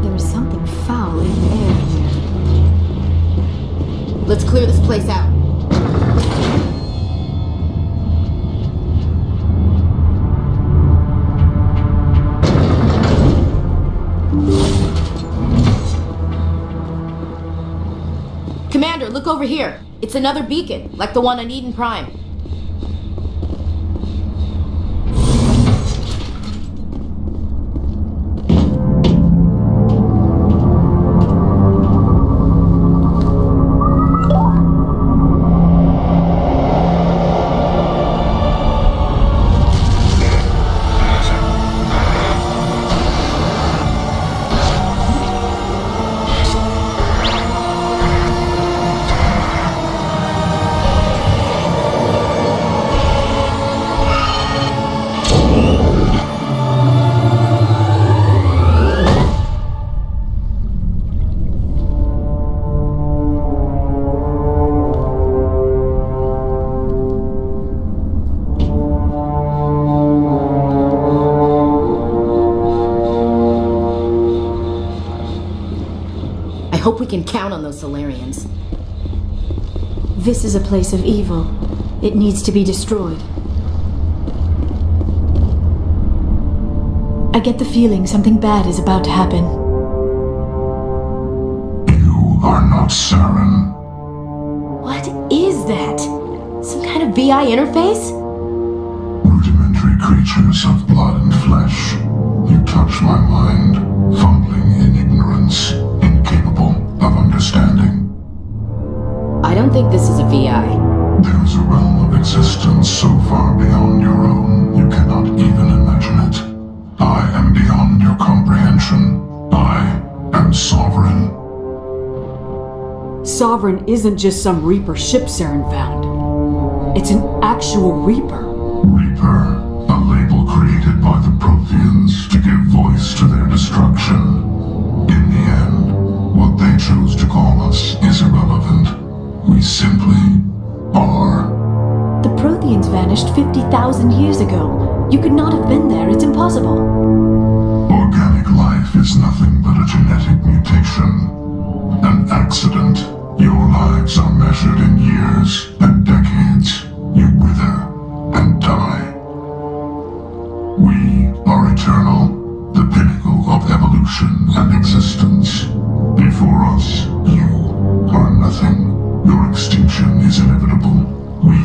There is something foul in the air here. Let's clear this place out. Commander, look over here. It's another beacon, like the one on Eden Prime. I hope we can count on those Solarians. This is a place of evil. It needs to be destroyed. I get the feeling something bad is about to happen. You are not Saren. What is that? Some kind of VI interface? Rudimentary creatures of blood and flesh. You touch my mind, fumbling in ignorance, incapable of understanding. I don't think this is a VI. There is a realm of existence so far beyond your own, you cannot even imagine it. I am beyond your comprehension. I am sovereign. Sovereign isn't just some Reaper ship Saren found. It's an actual Reaper. Reaper, a label created by the Protheans to give voice to their destruction. In the end, what they chose to call us is irrelevant. We simply are. The Protheans vanished 50,000 years ago. You could not have been there. It's impossible. Organic life is nothing but a genetic mutation. An accident. Your lives are measured in years and decades. You wither and die. We are eternal, the pinnacle of evolution and existence. Before us, you are nothing. Your extinction is inevitable. We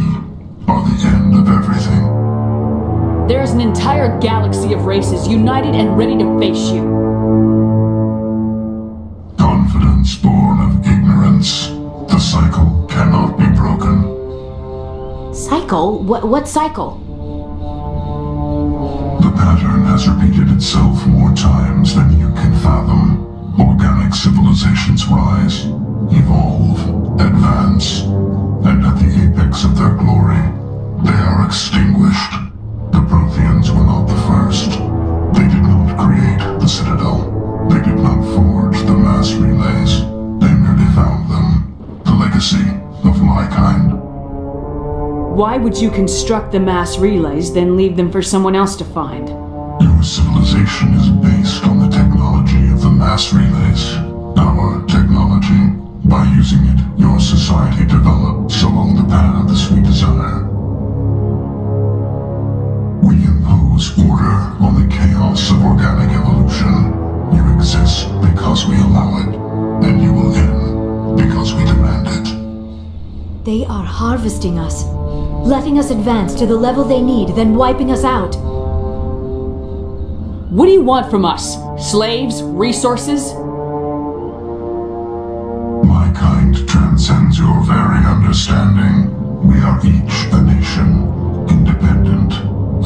are the end of everything. There is an entire galaxy of races united and ready to face you. Confidence born of ignorance. The cycle cannot be broken. cycle? What cycle? The pattern has repeated itself more times than you can fathom. Organic civilizations rise, evolve, advance, and at the apex of their glory, they are extinguished. The Protheans were not the first. They did not create the Citadel. They did not forge the mass relays. They merely found them. The legacy of my kind. Why would you construct the mass relays, then leave them for someone else to find? Your civilization is based on the technology of the mass relays. Our technology. By using it, your society develops along the paths we desire. We impose order on the chaos of organic evolution. You exist because we allow it, and you will end because we demand it. They are harvesting us, letting us advance to the level they need, then wiping us out. What do you want from us? Slaves? Resources? My kind transcends your very understanding. We are each a nation, independent,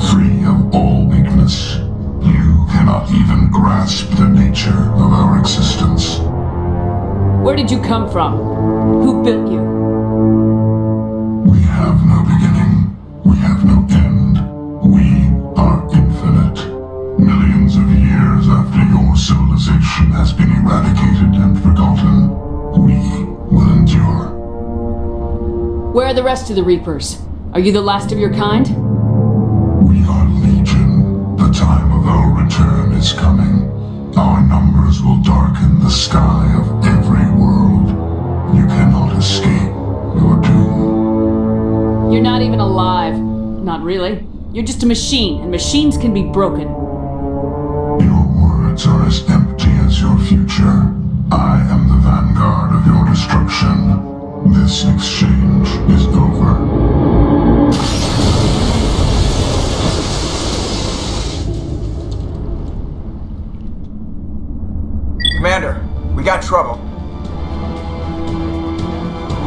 free of all weakness. You cannot even grasp the nature of our existence. Where did you come from? Who built you? We have no beginning. We have no end. We are infinite. Millions of years after your civilization has been eradicated and forgotten, we will endure. Where are the rest of the Reapers? Are you the last of your kind? We are legion. The time of our return is coming. Our numbers will darken the sky of every world. You cannot escape your doom. You're not even alive. Not really. You're just a machine, and machines can be broken. Your words are as empty as your future. I am the vanguard of your destruction. This exchange is over. Commander, we got trouble.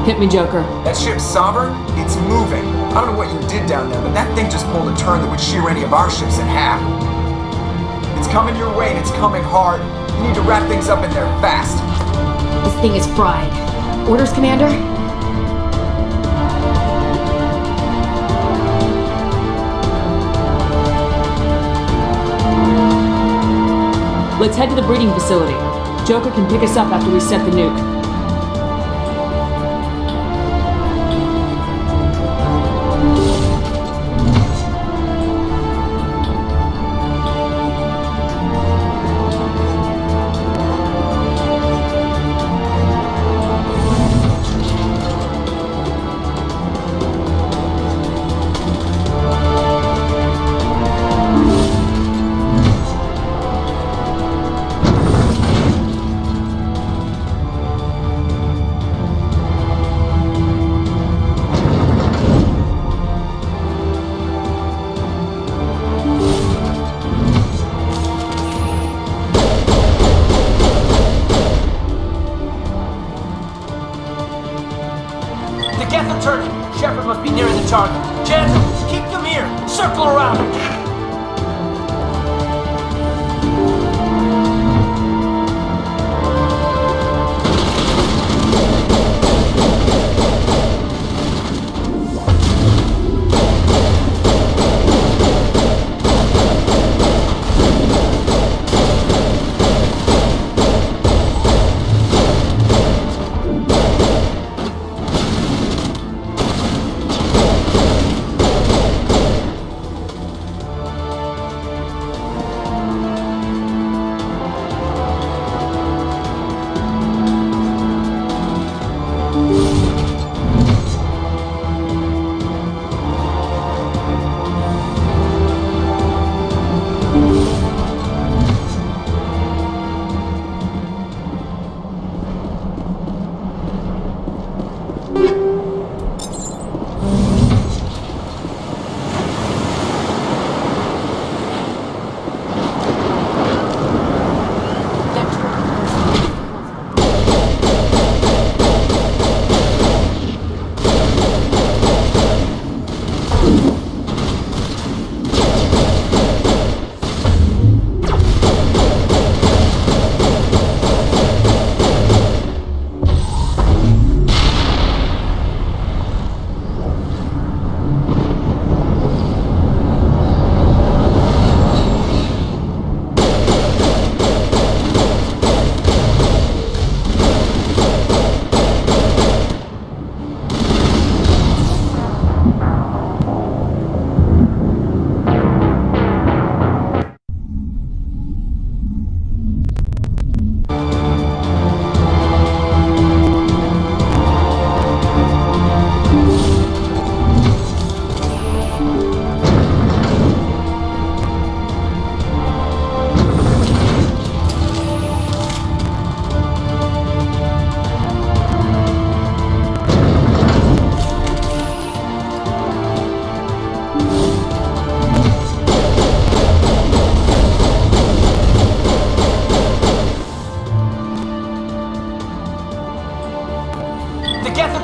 Hit me, Joker. That ship's Sovereign? It's moving. I don't know what you did down there, but that thing just pulled a turn that would shear any of our ships in half. It's coming your way, and it's coming hard. You need to wrap things up in there fast. This thing is fried. Orders, Commander? Let's head to the breeding facility. Joker can pick us up after we set the nuke. Shepard must be nearing the target. Jansen, keep them here. Circle around.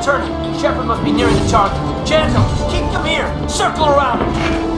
turning. Shepard must be nearing the target. Janto, keep them here. Circle around him.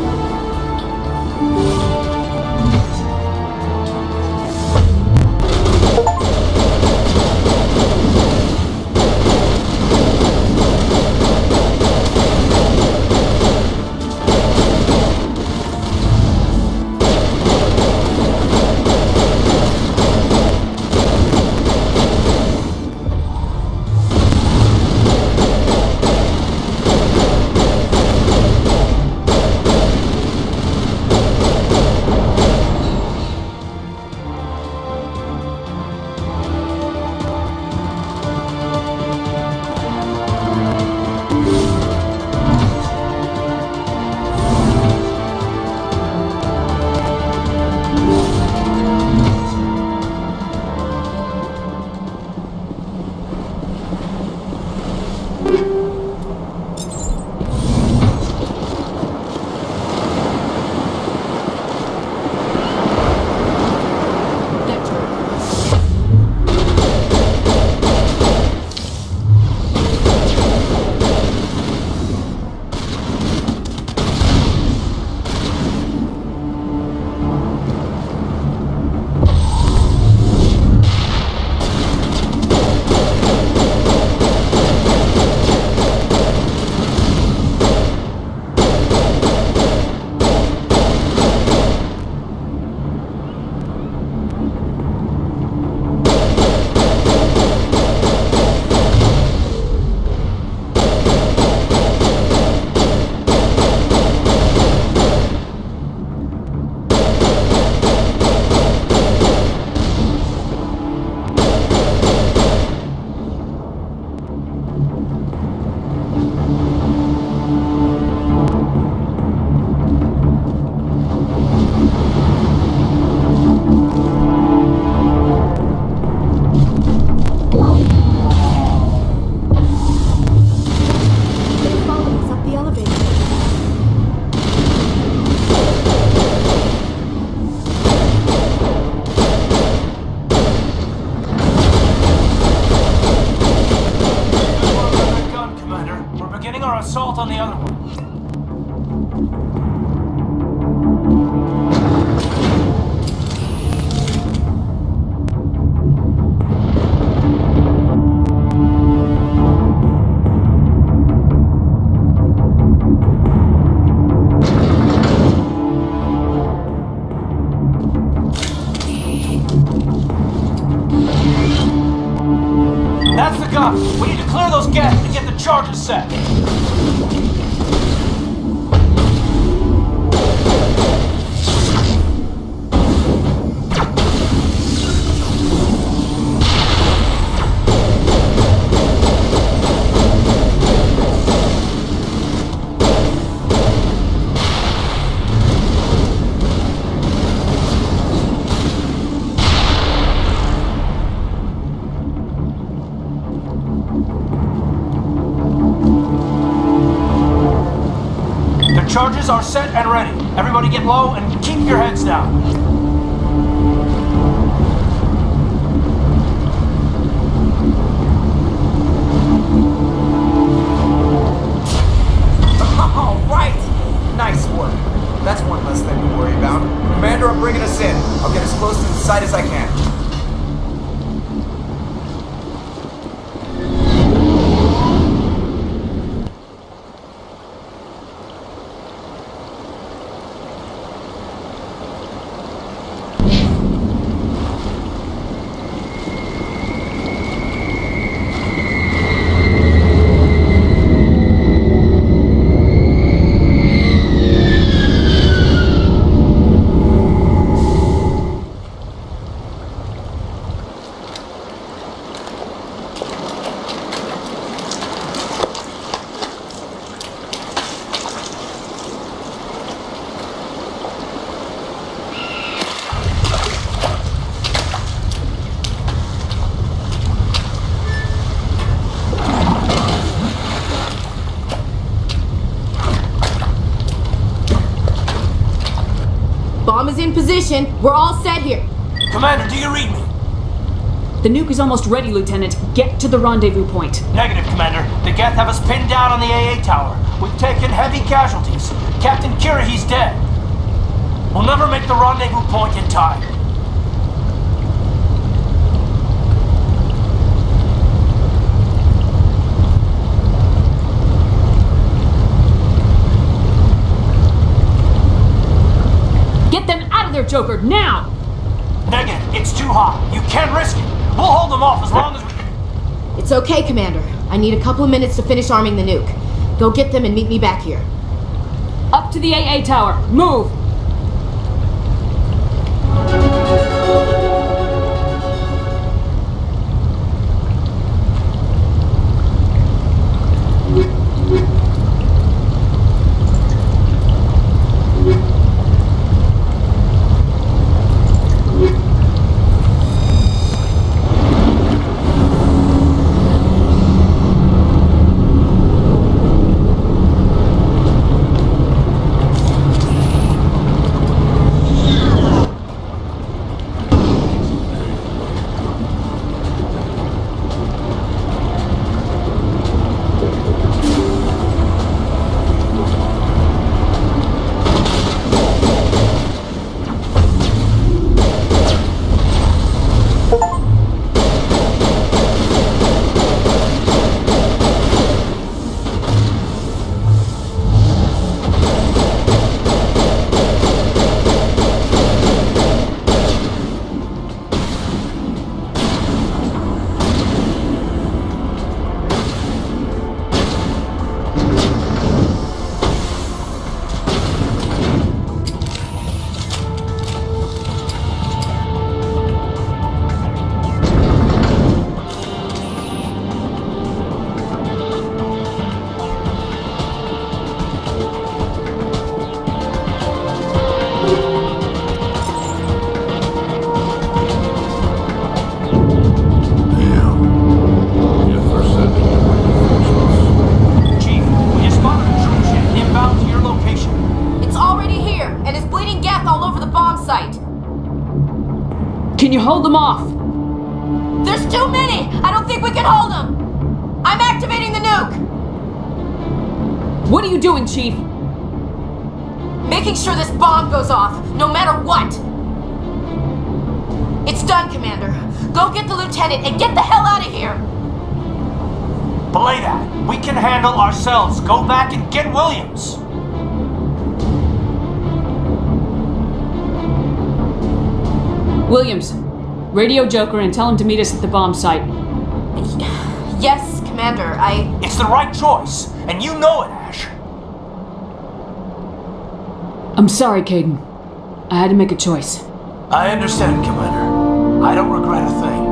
Assault on the other one. That's the gun. We need to clear those gaps and get the charges set. Charges are set and ready. Everybody get low and keep your heads down. All right! Nice work. That's one less thing to worry about. Commander, I'm bringing us in. I'll get as close to the site as I can. Bomb is in position. We're all set here. Commander, do you read me? The nuke is almost ready, Lieutenant. Get to the rendezvous point. Negative, Commander. The Geth have us pinned down on the AA tower. We've taken heavy casualties. Captain Kira, he's dead. We'll never make the rendezvous point in time. Get them out of there, Joker, now! Negative. It's too hot. You can't risk it. We'll hold them off as long as we... It's okay, Commander. I need a couple of minutes to finish arming the nuke. Go get them and meet me back here. Up to the AA tower. Move! Can you hold them off? There's too many! I don't think we can hold them! I'm activating the nuke! What are you doing, Chief? Making sure this bomb goes off, no matter what! It's done, Commander. Go get the lieutenant and get the hell out of here! Belay that. We can handle ourselves. Go back and get Williams. Williams, radio Joker and tell him to meet us at the bomb site. Yes, Commander, It's the right choice, and you know it, Ash. I'm sorry, Caden. I had to make a choice. I understand, Commander. I don't regret a thing.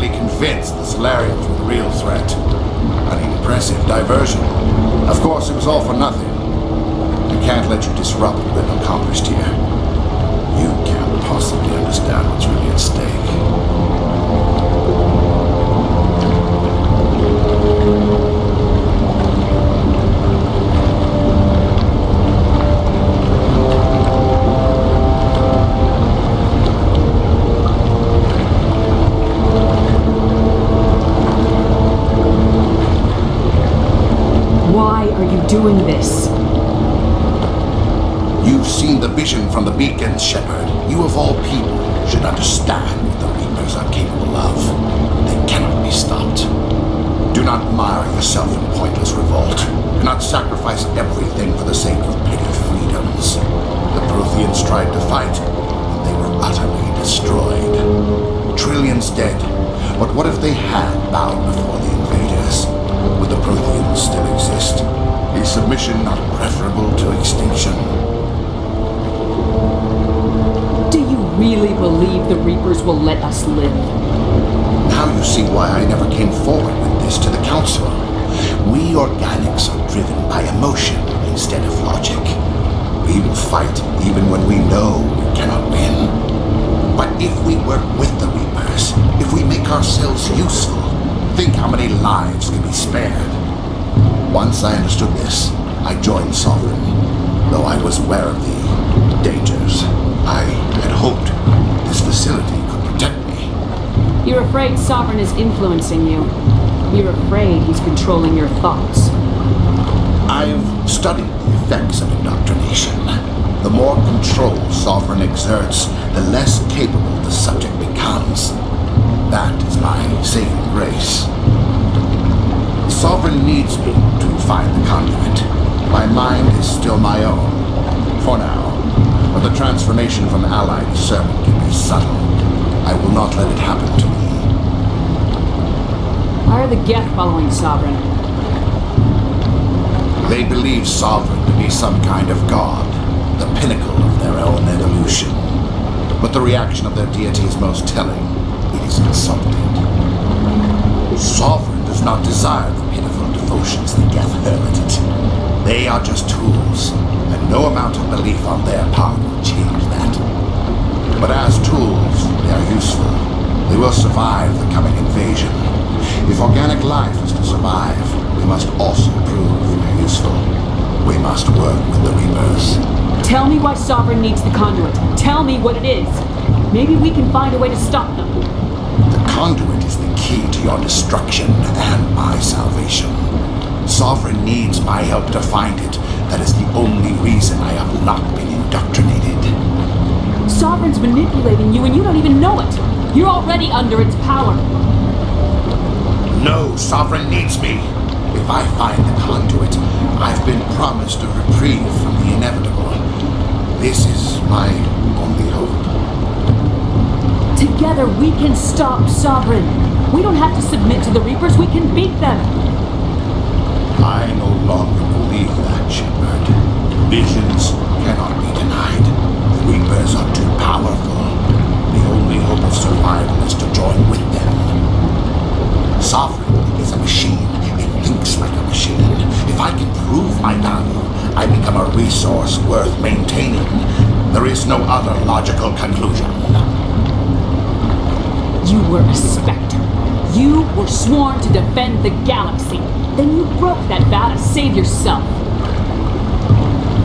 finally convinced the Solarians were the real threat. An impressive diversion. Of course, it was all for nothing. I can't let you disrupt what I've accomplished here. You can't possibly understand what's really at stake. Why are you doing this? You've seen the vision from the beacon, Shepard. You of all people should understand what the Reapers are capable of. They cannot be stopped. Do not mire yourself in pointless revolt. Do not sacrifice everything for the sake of petty freedoms. The Protheans tried to fight, and they were utterly destroyed. Trillions dead. But what if they had bowed before the invaders? Would the Protheans still exist? Is submission not preferable to extinction? Do you really believe the Reapers will let us live? Now you see why I never came forward with this to the Council. We organics are driven by emotion instead of logic. We will fight even when we know we cannot win. But if we work with the Reapers, if we make ourselves useful, think how many lives can be spared. Once I understood this, I joined Sovereign, though I was aware of the dangers. I had hoped this facility could protect me. You're afraid Sovereign is influencing you. You're afraid he's controlling your thoughts. I've studied the effects of indoctrination. The more control Sovereign exerts, the less capable the subject becomes. That is my saving grace. Sovereign needs me to find the conduit. My mind is still my own, for now. But the transformation from ally to servant can be subtle. I will not let it happen to me. Why are the Geth following Sovereign? They believe Sovereign to be some kind of god, the pinnacle of their own evolution. But the reaction of their deity is most telling. It is insulting. Sovereign does not desire the pitiful devotions the Geth hurl at it. They are just tools, and no amount of belief on their part will change that. But as tools, they are useful. They will survive the coming invasion. If organic life is to survive, we must also prove they're useful. We must work with the Reapers. Tell me why Sovereign needs the conduit. Tell me what it is. Maybe we can find a way to stop them. The conduit is the key to your destruction and my salvation. Sovereign needs my help to find it. That is the only reason I have not been indoctrinated. Sovereign's manipulating you and you don't even know it. You're already under its power. No, Sovereign needs me. If I find the conduit, I've been promised a reprieve from the inevitable. This is my only hope. Together we can stop Sovereign. We don't have to submit to the Reapers, we can beat them. I no longer believe that, Shepard. Visions cannot be denied. The Reapers are too powerful. The only hope of survival is to join with them. Sovereign is a machine. It thinks like a machine. If I can prove my value, I become a resource worth maintaining. There is no other logical conclusion. You were a Spectre. You were sworn to defend the galaxy. Then you broke that vow to save yourself.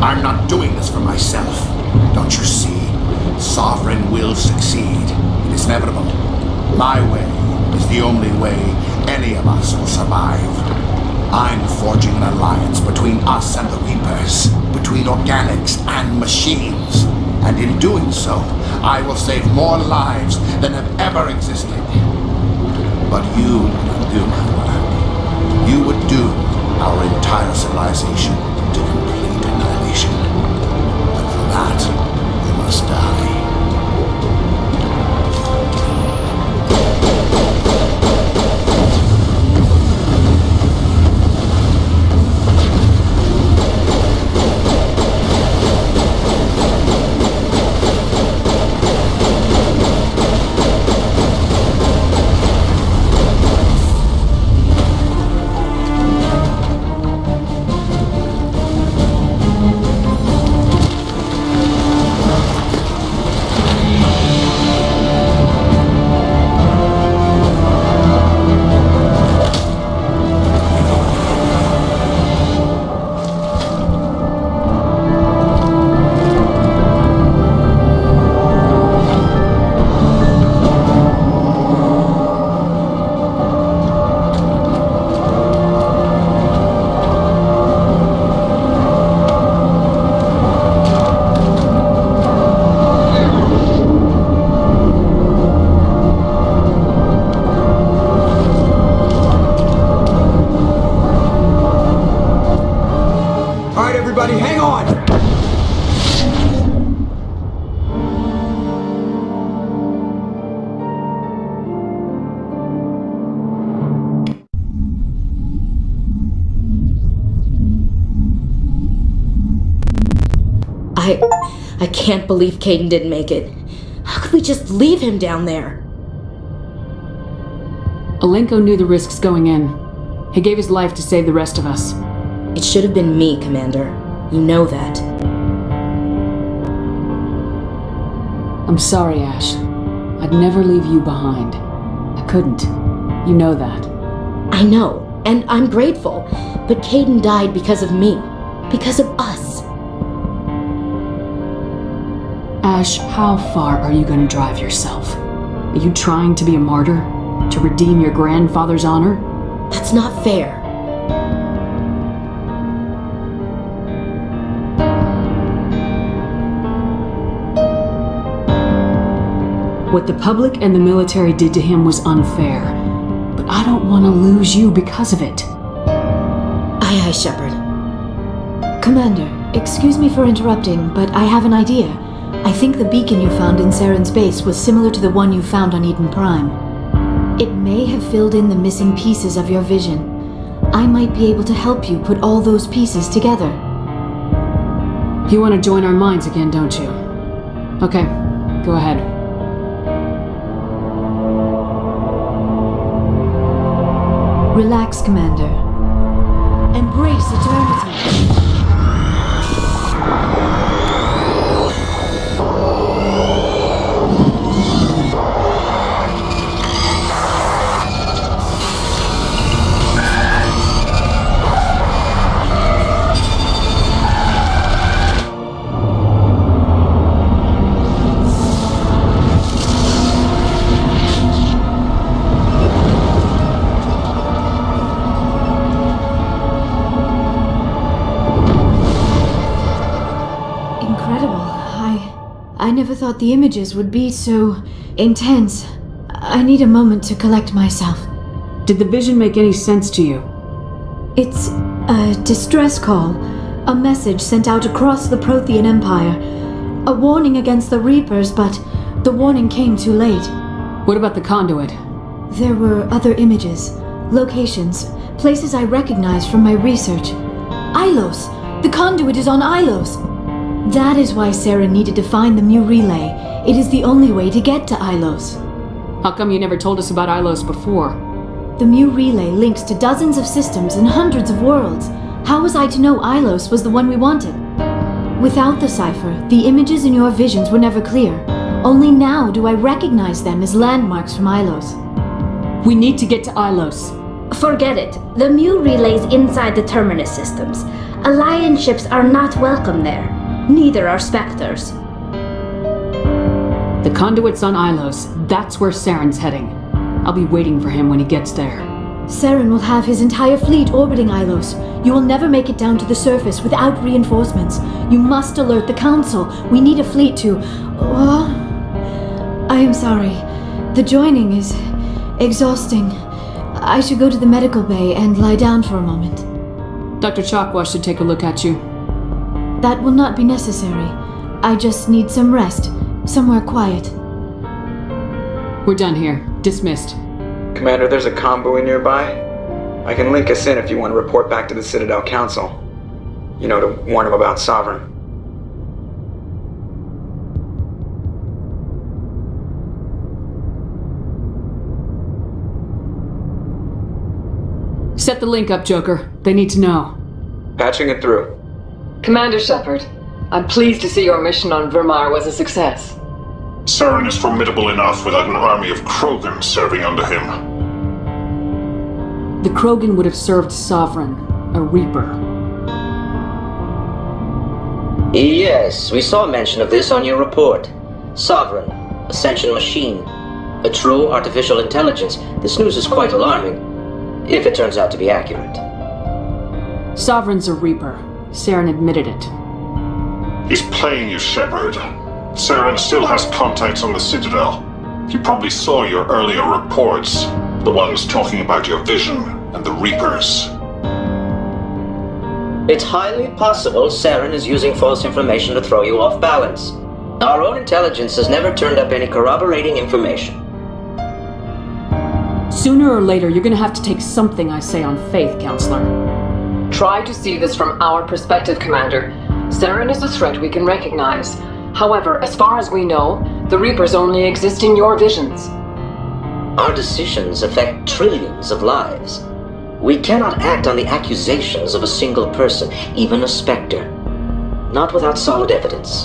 I'm not doing this for myself. Don't you see? Sovereign will succeed. It is inevitable. My way is the only way any of us will survive. I'm forging an alliance between us and the Reapers, between organics and machines. And in doing so, I will save more lives than have ever existed. But you would do my work. You would doom our entire civilization to complete annihilation. But for that, we must die. I can't believe Caden didn't make it. How could we just leave him down there? Alenko knew the risks going in. He gave his life to save the rest of us. It should have been me, Commander. You know that. I'm sorry, Ash. I'd never leave you behind. I couldn't. You know that. I know, and I'm grateful. But Caden died because of me. Because of us. Ash, how far are you going to drive yourself? Are you trying to be a martyr? To redeem your grandfather's honor? That's not fair. What the public and the military did to him was unfair. But I don't want to lose you because of it. Aye, aye, Shepard. Commander, excuse me for interrupting, but I have an idea. I think the beacon you found in Saren's base was similar to the one you found on Eden Prime. It may have filled in the missing pieces of your vision. I might be able to help you put all those pieces together. You want to join our minds again, don't you? Okay, go ahead. Relax, Commander. Embrace eternity. I never thought the images would be so intense. I need a moment to collect myself. Did the vision make any sense to you? It's a distress call. A message sent out across the Prothean Empire. A warning against the Reapers, but the warning came too late. What about the conduit? There were other images, locations, places I recognized from my research. Ilos! The conduit is on Ilos! That is why Saren needed to find the Mu relay. It is the only way to get to Ilos. How come you never told us about Ilos before? The Mu relay links to dozens of systems and hundreds of worlds. How was I to know Ilos was the one we wanted? Without the cipher, the images in your visions were never clear. Only now do I recognize them as landmarks from Ilos. We need to get to Ilos. Forget it. The Mu relay's inside the Terminus systems. Alliance ships are not welcome there. Neither are Spectres. The conduit's on Ilos. That's where Saren's heading. I'll be waiting for him when he gets there. Saren will have his entire fleet orbiting Ilos. You will never make it down to the surface without reinforcements. You must alert the Council. We need a fleet to... I am sorry. The joining is exhausting. I should go to the medical bay and lie down for a moment. Dr. Chakwa should take a look at you. That will not be necessary. I just need some rest. Somewhere quiet. We're done here. Dismissed. Commander, there's a convoy nearby. I can link us in if you want to report back to the Citadel Council. You know, to warn them about Sovereign. Set the link up, Joker. They need to know. Patching it through. Commander Shepard, I'm pleased to see your mission on Vermar was a success. Saren is formidable enough without an army of Krogan serving under him. The Krogan would have served Sovereign, a Reaper. Yes, we saw mention of this on your report. Sovereign, Ascension machine. A true artificial intelligence. This news is quite alarming, if it turns out to be accurate. Sovereign's a Reaper. Saren admitted it. He's playing you, Shepard. Saren still has contacts on the Citadel. He probably saw your earlier reports, the ones talking about your vision and the Reapers. It's highly possible Saren is using false information to throw you off balance. Our own intelligence has never turned up any corroborating information. Sooner or later, you're gonna have to take something I say on faith, Counselor. Try to see this from our perspective, Commander. Saren is a threat we can recognize. However, as far as we know, the Reapers only exist in your visions. Our decisions affect trillions of lives. We cannot act on the accusations of a single person, even a Spectre. Not without solid evidence.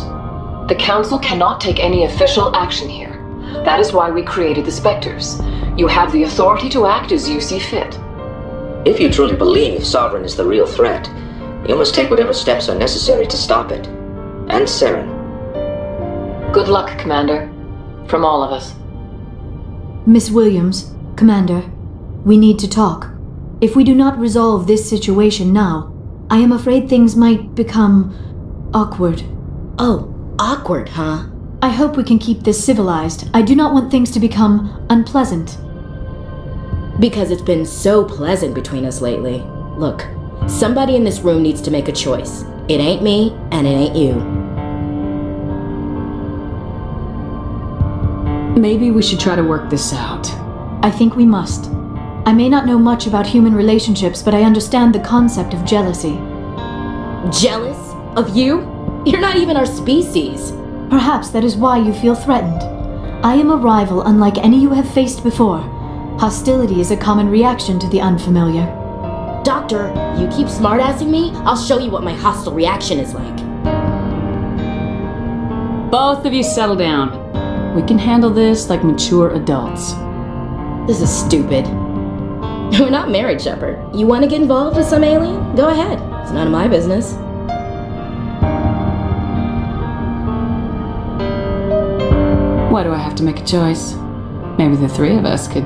The Council cannot take any official action here. That is why we created the Spectres. You have the authority to act as you see fit. If you truly believe Sovereign is the real threat, you must take whatever steps are necessary to stop it. And Saren. Good luck, Commander. From all of us. Miss Williams, Commander, we need to talk. If we do not resolve this situation now, I am afraid things might become awkward. Oh, awkward, huh? I hope we can keep this civilized. I do not want things to become unpleasant. Because it's been so pleasant between us lately. Look, somebody in this room needs to make a choice. It ain't me, and it ain't you. Maybe we should try to work this out. I think we must. I may not know much about human relationships, but I understand the concept of jealousy. Jealous? Of you? You're not even our species. Perhaps that is why you feel threatened. I am a rival unlike any you have faced before. Hostility is a common reaction to the unfamiliar. Doctor, you keep smartassing me, I'll show you what my hostile reaction is like. Both of you settle down. We can handle this like mature adults. This is stupid. We're not married, Shepard. You want to get involved with some alien? Go ahead. It's none of my business. Why do I have to make a choice? Maybe the three of us could...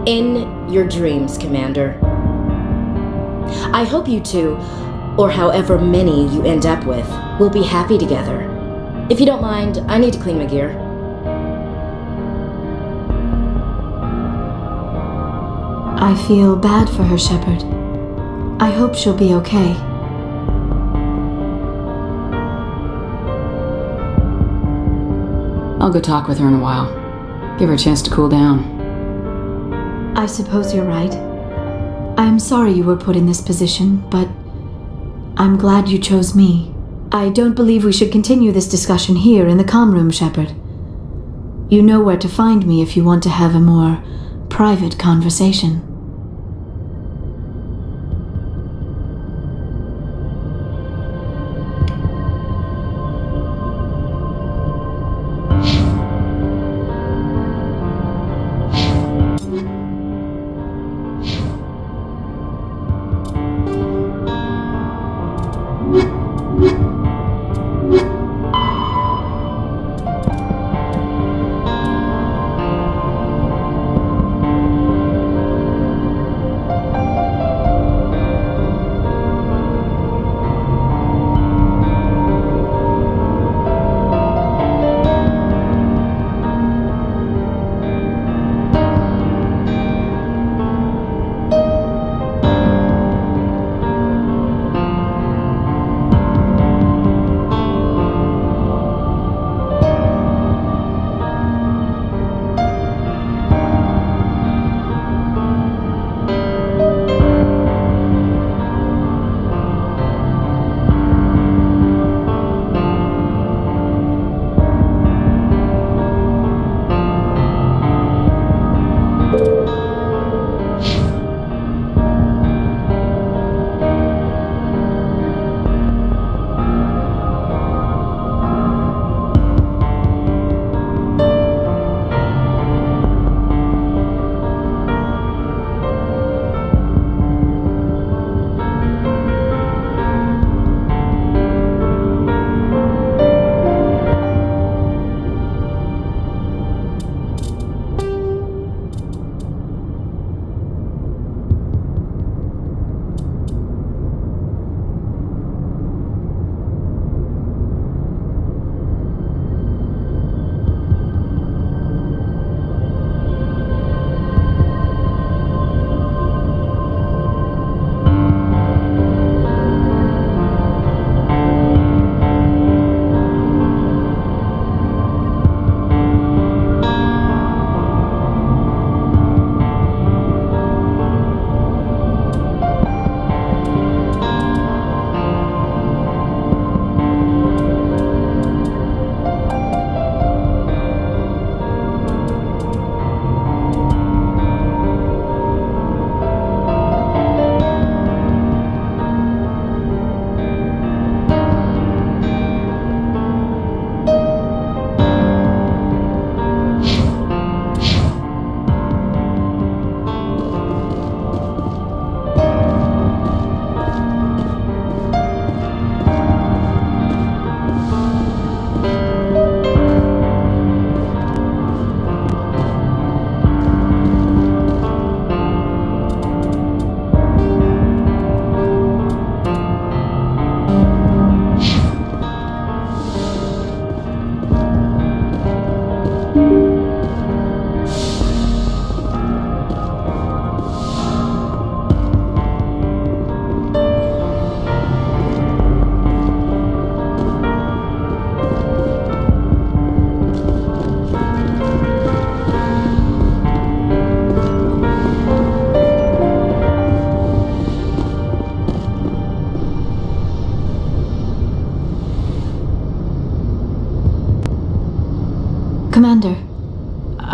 In your dreams, Commander. I hope you two, or however many you end up with, will be happy together. If you don't mind, I need to clean my gear. I feel bad for her, Shepard. I hope she'll be okay. I'll go talk with her in a while. Give her a chance to cool down. I suppose you're right. I am sorry you were put in this position, but I'm glad you chose me. I don't believe we should continue this discussion here in the comm room, Shepard. You know where to find me if you want to have a more private conversation.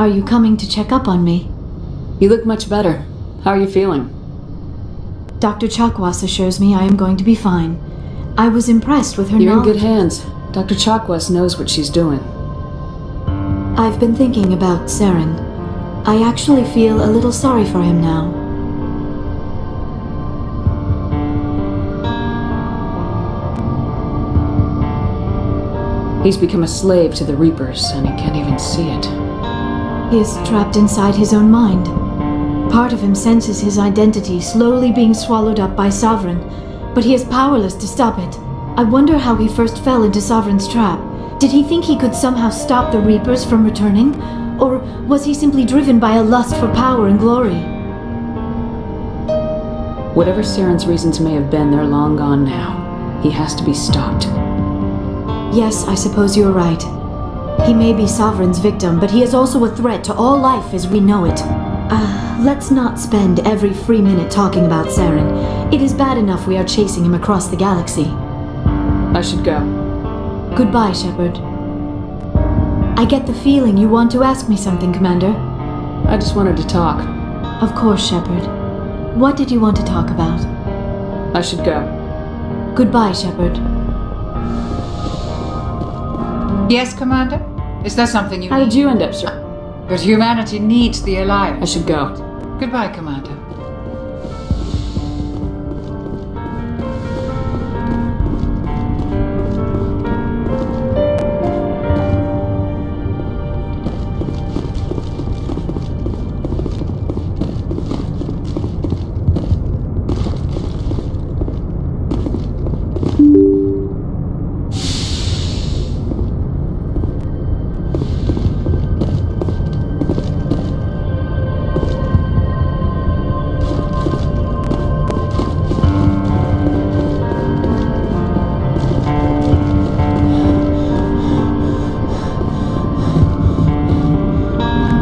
Are you coming to check up on me? You look much better. How are you feeling? Dr. Chakwas assures me I am going to be fine. I was impressed with her You're in knowledge. good hands. Dr. Chakwas knows what she's doing. I've been thinking about Saren. I actually feel a little sorry for him now. He's become a slave to the Reapers, and he can't even see it. He is trapped inside his own mind. Part of him senses his identity slowly being swallowed up by Sovereign, but he is powerless to stop it. I wonder how he first fell into Sovereign's trap. Did he think he could somehow stop the Reapers from returning? Or was he simply driven by a lust for power and glory? Whatever Saren's reasons may have been, they're long gone now. He has to be stopped. Yes, I suppose you're right. He may be Sovereign's victim, but he is also a threat to all life as we know it. Let's not spend every free minute talking about Saren. It is bad enough we are chasing him across the galaxy. I should go. Goodbye, Shepard. I get the feeling you want to ask me something, Commander. I just wanted to talk. Of course, Shepard. What did you want to talk about? I should go. Goodbye, Shepard. Yes, Commander? Is there something you How need? did you end up, sir? But humanity needs the Alliance. I should go. Goodbye, Commander.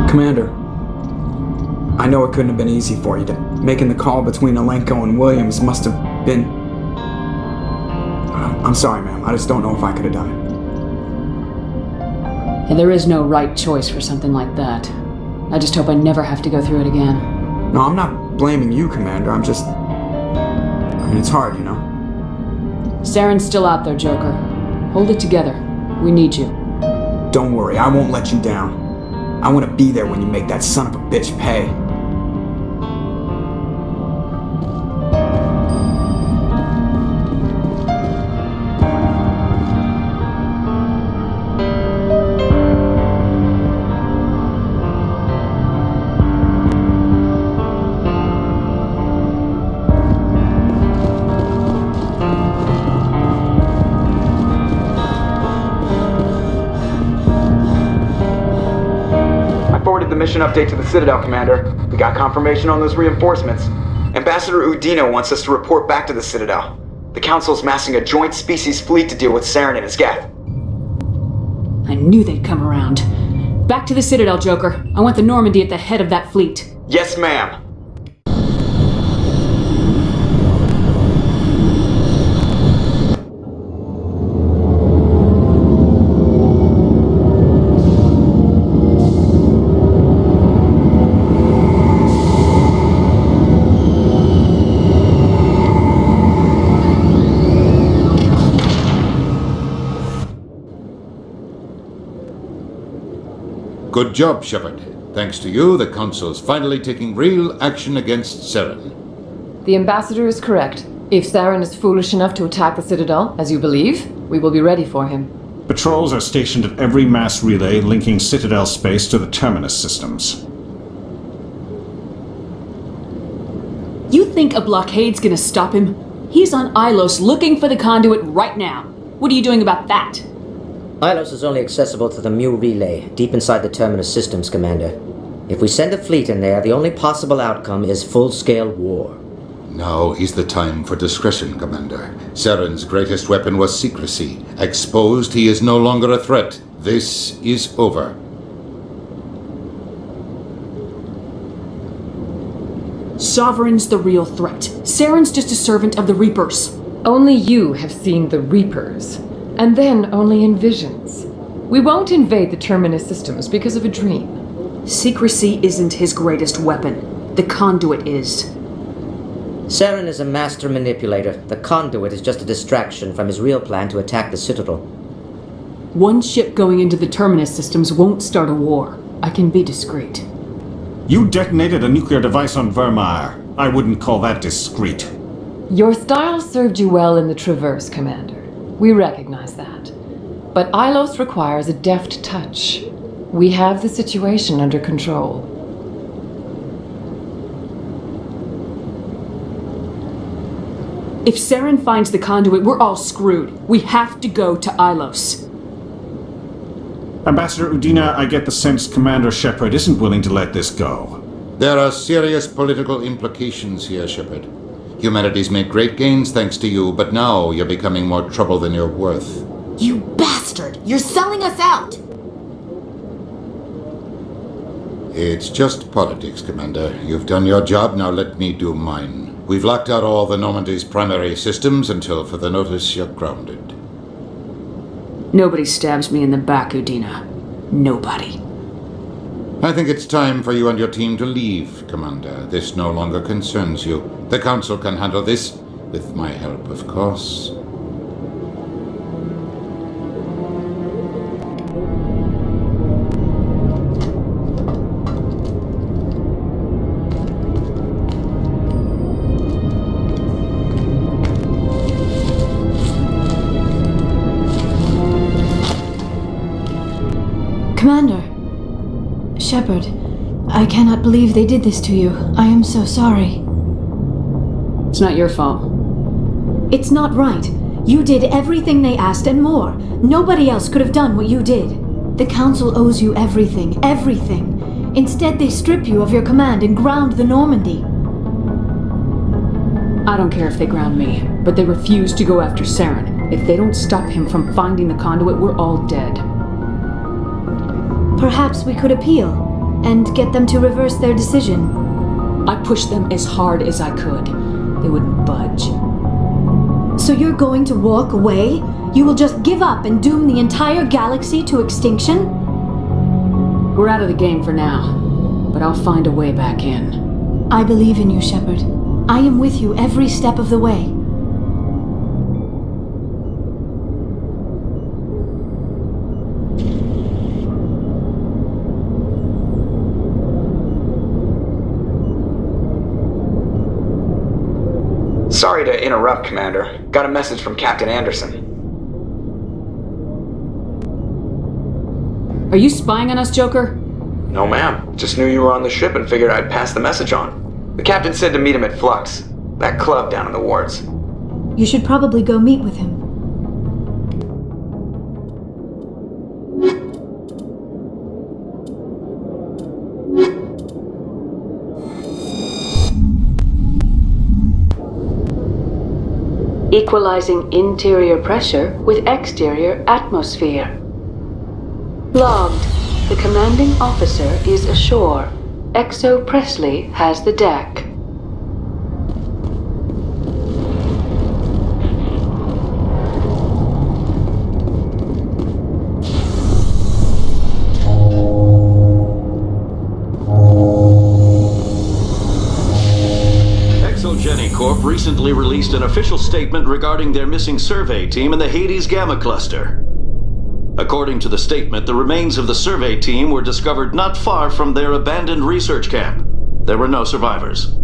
Commander, I know it couldn't have been easy for you. Making the call between Alenko and Williams must have been... I'm sorry, ma'am. I just don't know if I could have done it. And there is no right choice for something like that. I just hope I never have to go through it again. No, I'm not blaming you, Commander. I'm just... it's hard, you know? Saren's still out there, Joker. Hold it together. We need you. Don't worry, I won't let you down. I want to be there when you make that son of a bitch pay. The mission update to the Citadel, Commander. We got confirmation on those reinforcements. Ambassador Udino wants us to report back to the Citadel. The Council's massing a joint species fleet to deal with Saren and his Geth. I knew they'd come around. Back to the Citadel, Joker. I want the Normandy at the head of that fleet. Yes, ma'am. Good job, Shepard. Thanks to you, the Council's finally taking real action against Saren. The Ambassador is correct. If Saren is foolish enough to attack the Citadel, as you believe, we will be ready for him. Patrols are stationed at every mass relay linking Citadel space to the Terminus systems. You think a blockade's gonna stop him? He's on Ilos looking for the conduit right now. What are you doing about that? Ilos is only accessible to the Mu relay, deep inside the Terminus systems, Commander. If we send a fleet in there, the only possible outcome is full-scale war. Now is the time for discretion, Commander. Saren's greatest weapon was secrecy. Exposed, he is no longer a threat. This is over. Sovereign's the real threat. Saren's just a servant of the Reapers. Only you have seen the Reapers. And then only in visions. We won't invade the Terminus systems because of a dream. Secrecy isn't his greatest weapon. The conduit is. Saren is a master manipulator. The conduit is just a distraction from his real plan to attack the Citadel. One ship going into the Terminus systems won't start a war. I can be discreet. You detonated a nuclear device on Vermeer. I wouldn't call that discreet. Your style served you well in the Traverse, Commander. We recognize that. But Ilos requires a deft touch. We have the situation under control. If Saren finds the conduit, we're all screwed. We have to go to Ilos. Ambassador Udina, I get the sense Commander Shepard isn't willing to let this go. There are serious political implications here, Shepard. Humanity's made great gains thanks to you, but now you're becoming more trouble than you're worth. You bastard! You're selling us out! It's just politics, Commander. You've done your job, now let me do mine. We've locked out all the Normandy's primary systems until further notice you're grounded. Nobody stabs me in the back, Udina. Nobody. I think it's time for you and your team to leave, Commander. This no longer concerns you. The Council can handle this, with my help, of course. Commander. Shepard, I cannot believe they did this to you. I am so sorry. It's not your fault. It's not right. You did everything they asked and more. Nobody else could have done what you did. The Council owes you everything, everything. Instead, they strip you of your command and ground the Normandy. I don't care if they ground me, but they refuse to go after Saren. If they don't stop him from finding the conduit, we're all dead. Perhaps we could appeal and get them to reverse their decision. I pushed them as hard as I could. They wouldn't budge. So you're going to walk away? You will just give up and doom the entire galaxy to extinction? We're out of the game for now, but I'll find a way back in. I believe in you, Shepard. I am with you every step of the way. Sorry to interrupt, Commander. Got a message from Captain Anderson. Are you spying on us, Joker? No, ma'am. Just knew you were on the ship and figured I'd pass the message on. The captain said to meet him at Flux, that club down in the wards. You should probably go meet with him. Equalizing interior pressure with exterior atmosphere. Logged. The commanding officer is ashore. Exo Presley has the deck. Corp recently released an official statement regarding their missing survey team in the Hades Gamma Cluster. According to the statement, the remains of the survey team were discovered not far from their abandoned research camp. There were no survivors.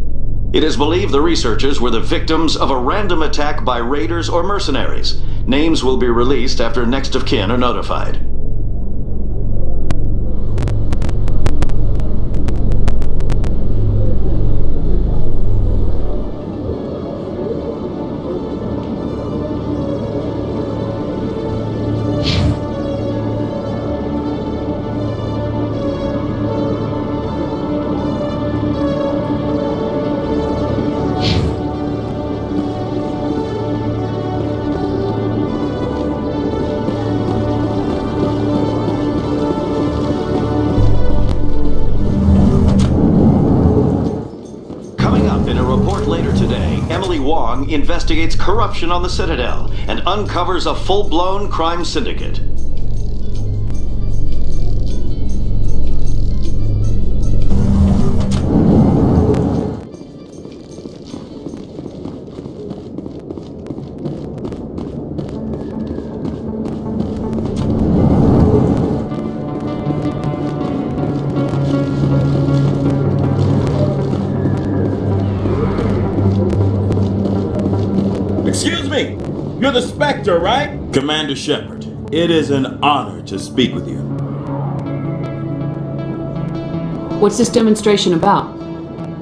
It is believed the researchers were the victims of a random attack by raiders or mercenaries. Names will be released after next of kin are notified. Investigates corruption on the Citadel and uncovers a full-blown crime syndicate. Excuse me! You're the Spectre, right? Commander Shepard, it is an honor to speak with you. What's this demonstration about?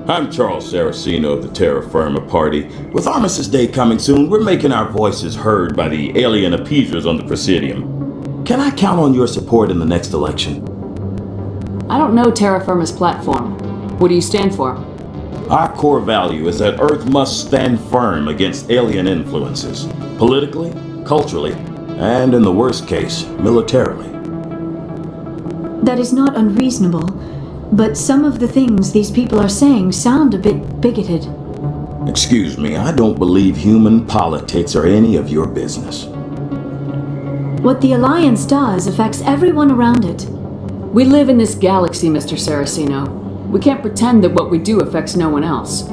I'm Charles Saraceno of the Terra Firma Party. With Armistice Day coming soon, we're making our voices heard by the alien appeasers on the Presidium. Can I count on your support in the next election? I don't know Terra Firma's platform. What do you stand for? Our core value is that Earth must stand firm against alien influences, politically, culturally, and in the worst case, militarily. That is not unreasonable, but some of the things these people are saying sound a bit bigoted. Excuse me, I don't believe human politics are any of your business. What the Alliance does affects everyone around it. We live in this galaxy, Mr. Saraceno. We can't pretend that what we do affects no one else.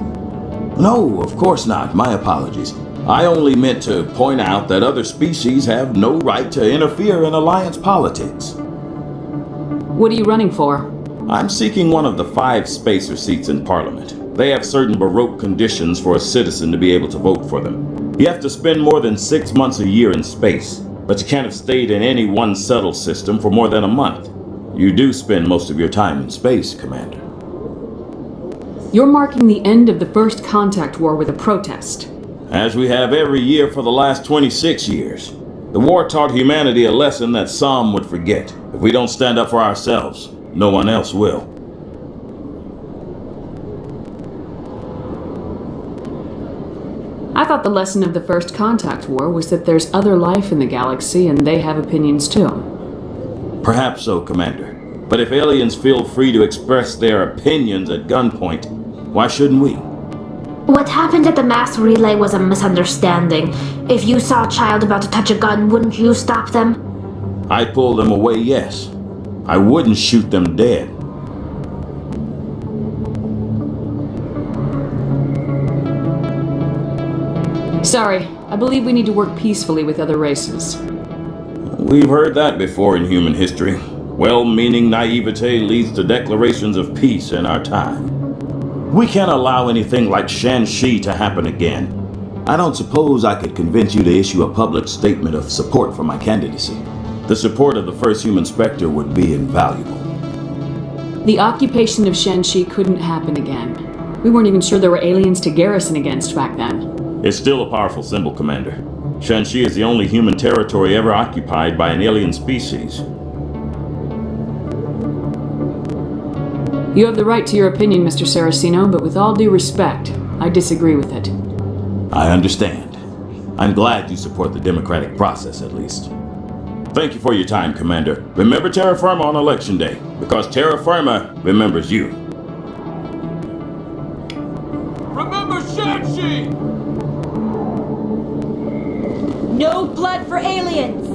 No, of course not. My apologies. I only meant to point out that other species have no right to interfere in Alliance politics. What are you running for? I'm seeking one of the 5 spacer seats in Parliament. They have certain baroque conditions for a citizen to be able to vote for them. You have to spend more than 6 months a year in space, but you can't have stayed in any one settled system for more than a month. You do spend most of your time in space, Commander. You're marking the end of the first contact war with a protest. As we have every year for the last 26 years. The war taught humanity a lesson that some would forget. If we don't stand up for ourselves, no one else will. I thought the lesson of the first contact war was that there's other life in the galaxy and they have opinions too. Perhaps so, Commander. But if aliens feel free to express their opinions at gunpoint, why shouldn't we? What happened at the mass relay was a misunderstanding. If you saw a child about to touch a gun, wouldn't you stop them? I'd pull them away, yes. I wouldn't shoot them dead. Sorry, I believe we need to work peacefully with other races. We've heard that before in human history. Well-meaning naivete leads to declarations of peace in our time. We can't allow anything like Shanxi to happen again. I don't suppose I could convince you to issue a public statement of support for my candidacy. The support of the first human Spectre would be invaluable. The occupation of Shanxi couldn't happen again. We weren't even sure there were aliens to garrison against back then. It's still a powerful symbol, Commander. Shanxi is the only human territory ever occupied by an alien species. You have the right to your opinion, Mr. Saraceno, but with all due respect, I disagree with it. I understand. I'm glad you support the democratic process, at least. Thank you for your time, Commander. Remember Terra Firma on Election Day, because Terra Firma remembers you. Remember Shanxi! No blood for aliens!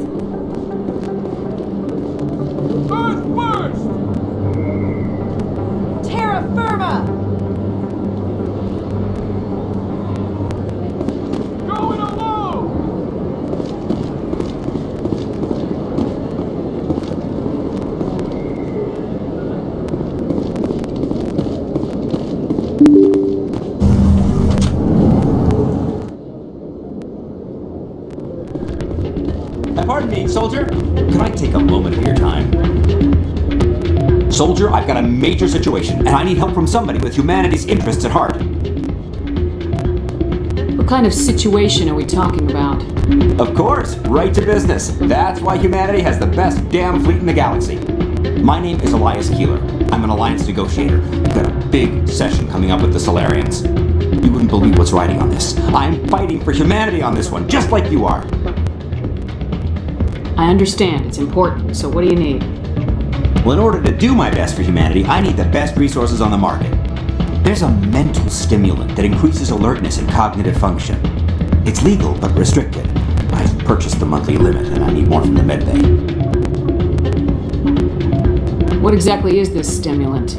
Earth first! Terra Firma! Going alone! Pardon me, soldier. Can I take a moment of your time? Soldier, I've got a major situation, and I need help from somebody with humanity's interests at heart. What kind of situation are we talking about? Of course, right to business. That's why humanity has the best damn fleet in the galaxy. My name is Elias Keeler. I'm an Alliance negotiator. We've got a big session coming up with the Solarians. You wouldn't believe what's riding on this. I'm fighting for humanity on this one, just like you are. I understand, it's important, so what do you need? Well, in order to do my best for humanity, I need the best resources on the market. There's a mental stimulant that increases alertness and cognitive function. It's legal, but restricted. I've purchased the monthly limit, and I need more from the medbay. What exactly is this stimulant?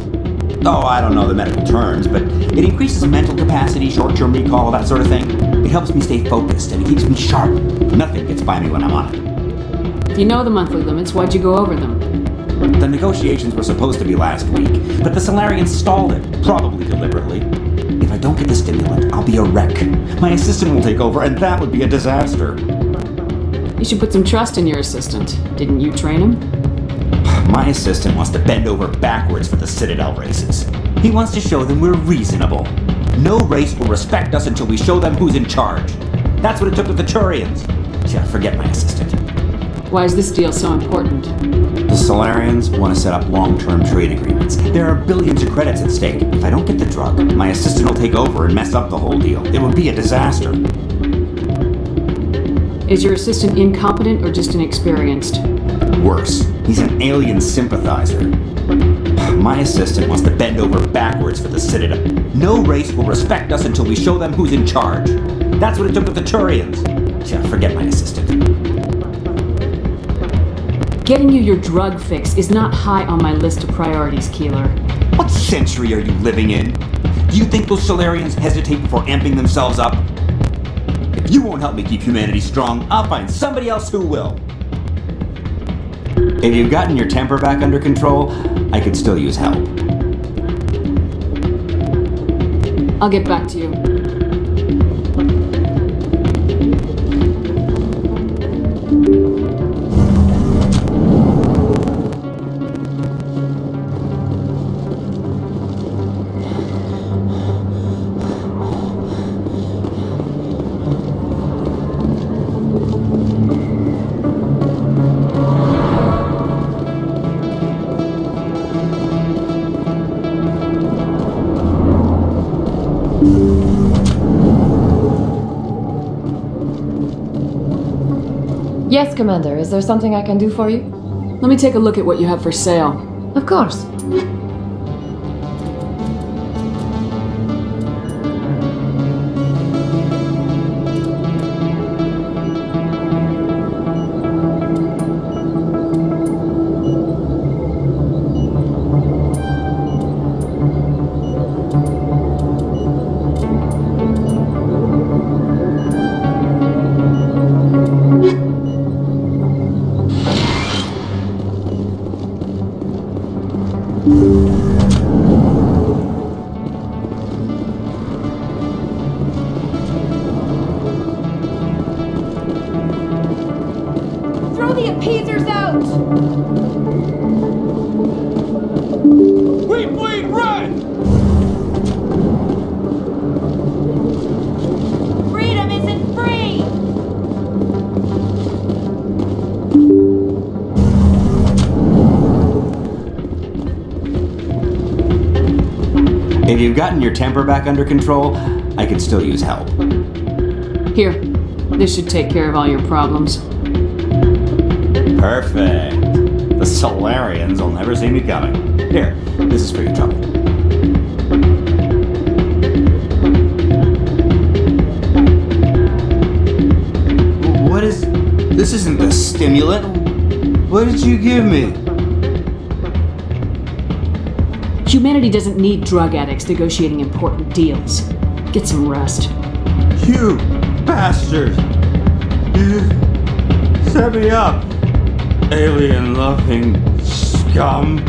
Oh, I don't know the medical terms, but it increases mental capacity, short-term recall, all that sort of thing. It helps me stay focused, and it keeps me sharp. Nothing gets by me when I'm on it. If you know the monthly limits, why'd you go over them? The negotiations were supposed to be last week, but the Solarians stalled it, probably deliberately. If I don't don't get the stimulant, I'll be a wreck. My assistant will take over, and that would be a disaster. You should put some trust in your assistant. Didn't you train him? My assistant wants to bend over backwards for the Citadel races. He wants to show them we're reasonable. No race will respect us until we show them who's in charge. That's what it took with the Turians. Yeah, forget my assistant. Why is this deal so important? The Solarians want to set up long-term trade agreements. There are billions of credits at stake. If I don't get the drug, my assistant will take over and mess up the whole deal. It would be a disaster. Is your assistant incompetent or just inexperienced? Worse, he's an alien sympathizer. My assistant wants to bend over backwards for the Citadel. No race will respect us until we show them who's in charge. That's what it took with the Turians. Yeah, forget my assistant. Getting you your drug fix is not high on my list of priorities, Keeler. What century are you living in? Do you think those Solarians hesitate before amping themselves up? If you won't help me keep humanity strong, I'll find somebody else who will. If you've gotten your temper back under control, I could still use help. I'll get back to you. Yes, Commander. Is there something I can do for you? Let me take a look at what you have for sale. Of course. Throw the appeasers out! We bleed red! Freedom isn't free! If you've gotten your temper back under control, I could still use help. Here, this should take care of all your problems. Perfect. The Solarians will never see me coming. Here, this is for your trouble. What is... This isn't the stimulant. What did you give me? Humanity doesn't need drug addicts negotiating important deals. Get some rest. You bastard! You set me up, alien-loving scum.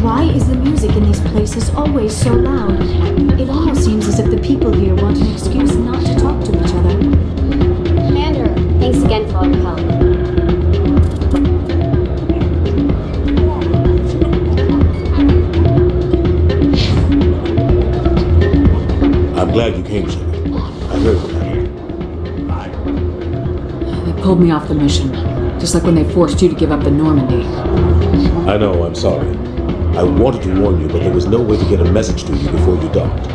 Why is the music in these places always so loud? It almost seems as if the people here want an excuse not to talk to each other. Commander, thanks again for all your help. I'm glad you came, sir. I heard what happened. They pulled me off the mission, just like when they forced you to give up the Normandy. I know, I'm sorry. I wanted to warn you, but there was no way to get a message to you before you docked.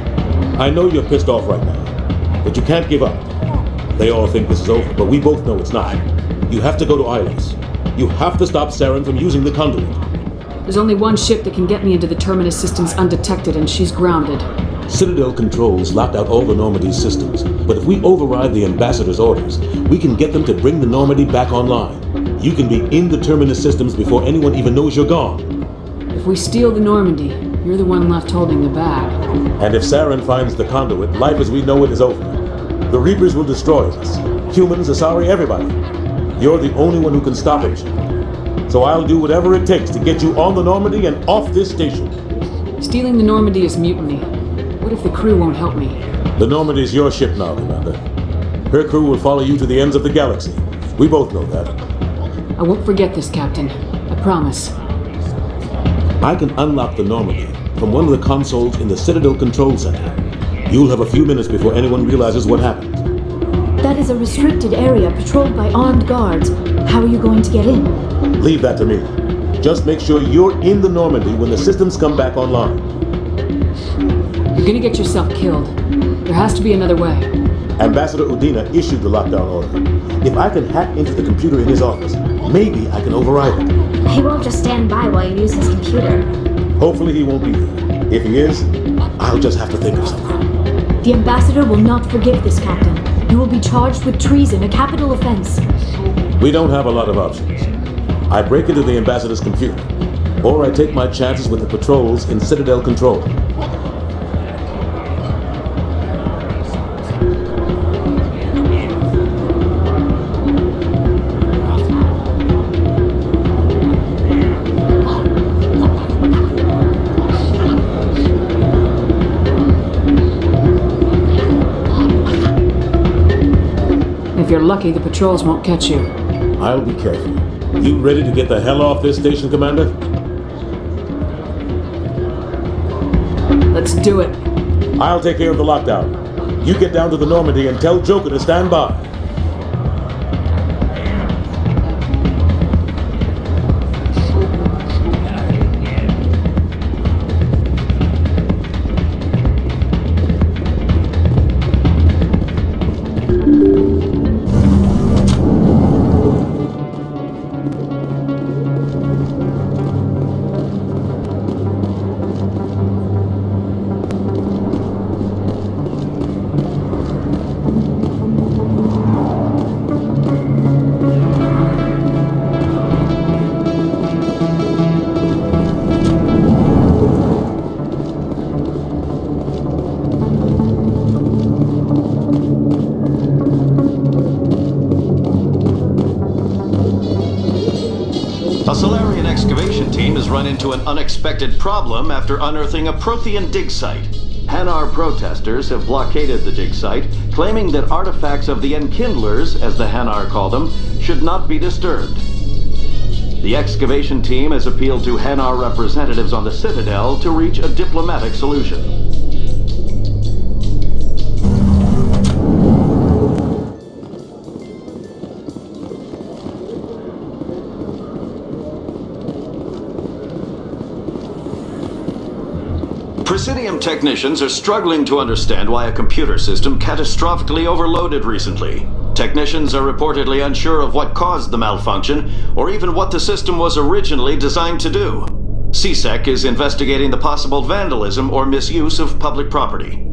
I know you're pissed off right now, But you can't give up. They all think this is over, but we both know it's not. You have to go to Ilos. You have to stop Saren from using the conduit. There's only one ship that can get me into the Terminus systems undetected, and she's grounded. Citadel controls locked out all the Normandy's systems, but if we override the Ambassador's orders, we can get them to bring the Normandy back online. You can be in the Terminus systems before anyone even knows you're gone. If we steal the Normandy, you're the one left holding the bag. And if Saren finds the conduit, life as we know it is over. The Reapers will destroy us. Humans, Asari, everybody. You're the only one who can stop it. So I'll do whatever it takes to get you on the Normandy and off this station. Stealing the Normandy is mutiny. What if the crew won't help me? The Normandy's your ship now, Commander. Her crew will follow you to the ends of the galaxy. We both know that. I won't forget this, Captain. I promise. I can unlock the Normandy from one of the consoles in the Citadel Control Center. You'll have a few minutes before anyone realizes what happened. That is a restricted area patrolled by armed guards. How are you going to get in? Leave that to me. Just make sure you're in the Normandy when the systems come back online. You're gonna get yourself killed. There has to be another way. Ambassador Udina issued the lockdown order. If I can hack into the computer in his office, maybe I can override it. He won't just stand by while you use his computer. Hopefully he won't be there. If he is, I'll just have to think of something. The Ambassador will not forgive this, Captain. You will be charged with treason, a capital offense. We don't have a lot of options. I break into the Ambassador's computer, or I take my chances with the patrols in Citadel Control. If you're lucky, the patrols won't catch you. I'll be careful. You ready to get the hell off this station, Commander? Let's do it. I'll take care of the lockdown. You get down to the Normandy and tell Joker to stand by. A Solarian excavation team has run into an unexpected problem after unearthing a Prothean dig site. Hanar protesters have blockaded the dig site, claiming that artifacts of the Enkindlers, as the Hanar call them, should not be disturbed. The excavation team has appealed to Hanar representatives on the Citadel to reach a diplomatic solution. Presidium technicians are struggling to understand why a computer system catastrophically overloaded recently. Technicians are reportedly unsure of what caused the malfunction, or even what the system was originally designed to do. CSEC is investigating the possible vandalism or misuse of public property.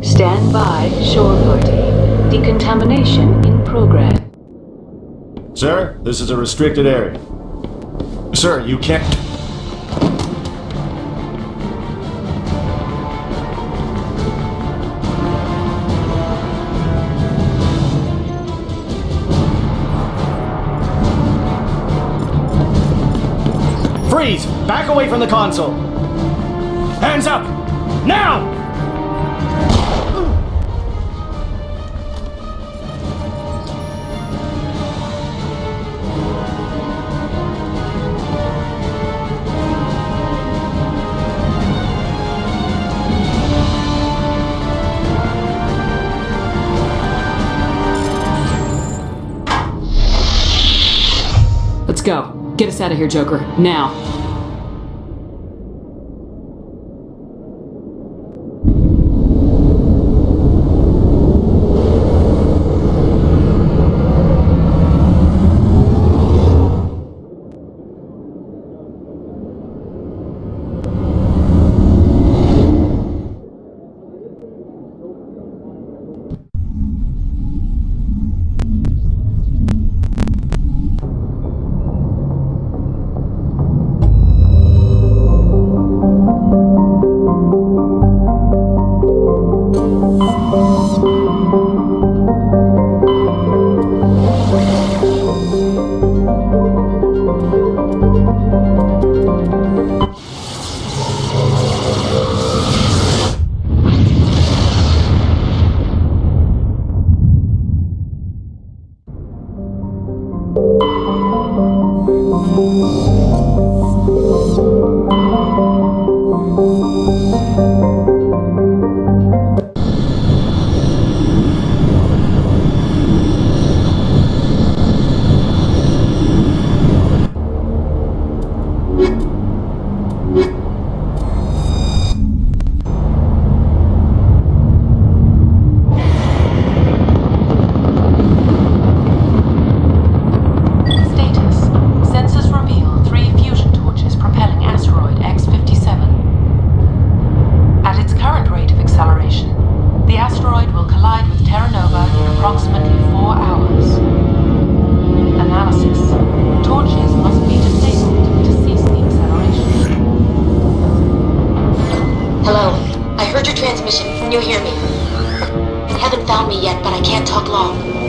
Stand by, shore party. Decontamination in progress. Sir, this is a restricted area. Sir, you can't... Freeze! Back away from the console! Hands up! Now! go. Get us out of here, Joker. Now. Transmission. Can you hear me? You haven't found me yet, but I can't talk long.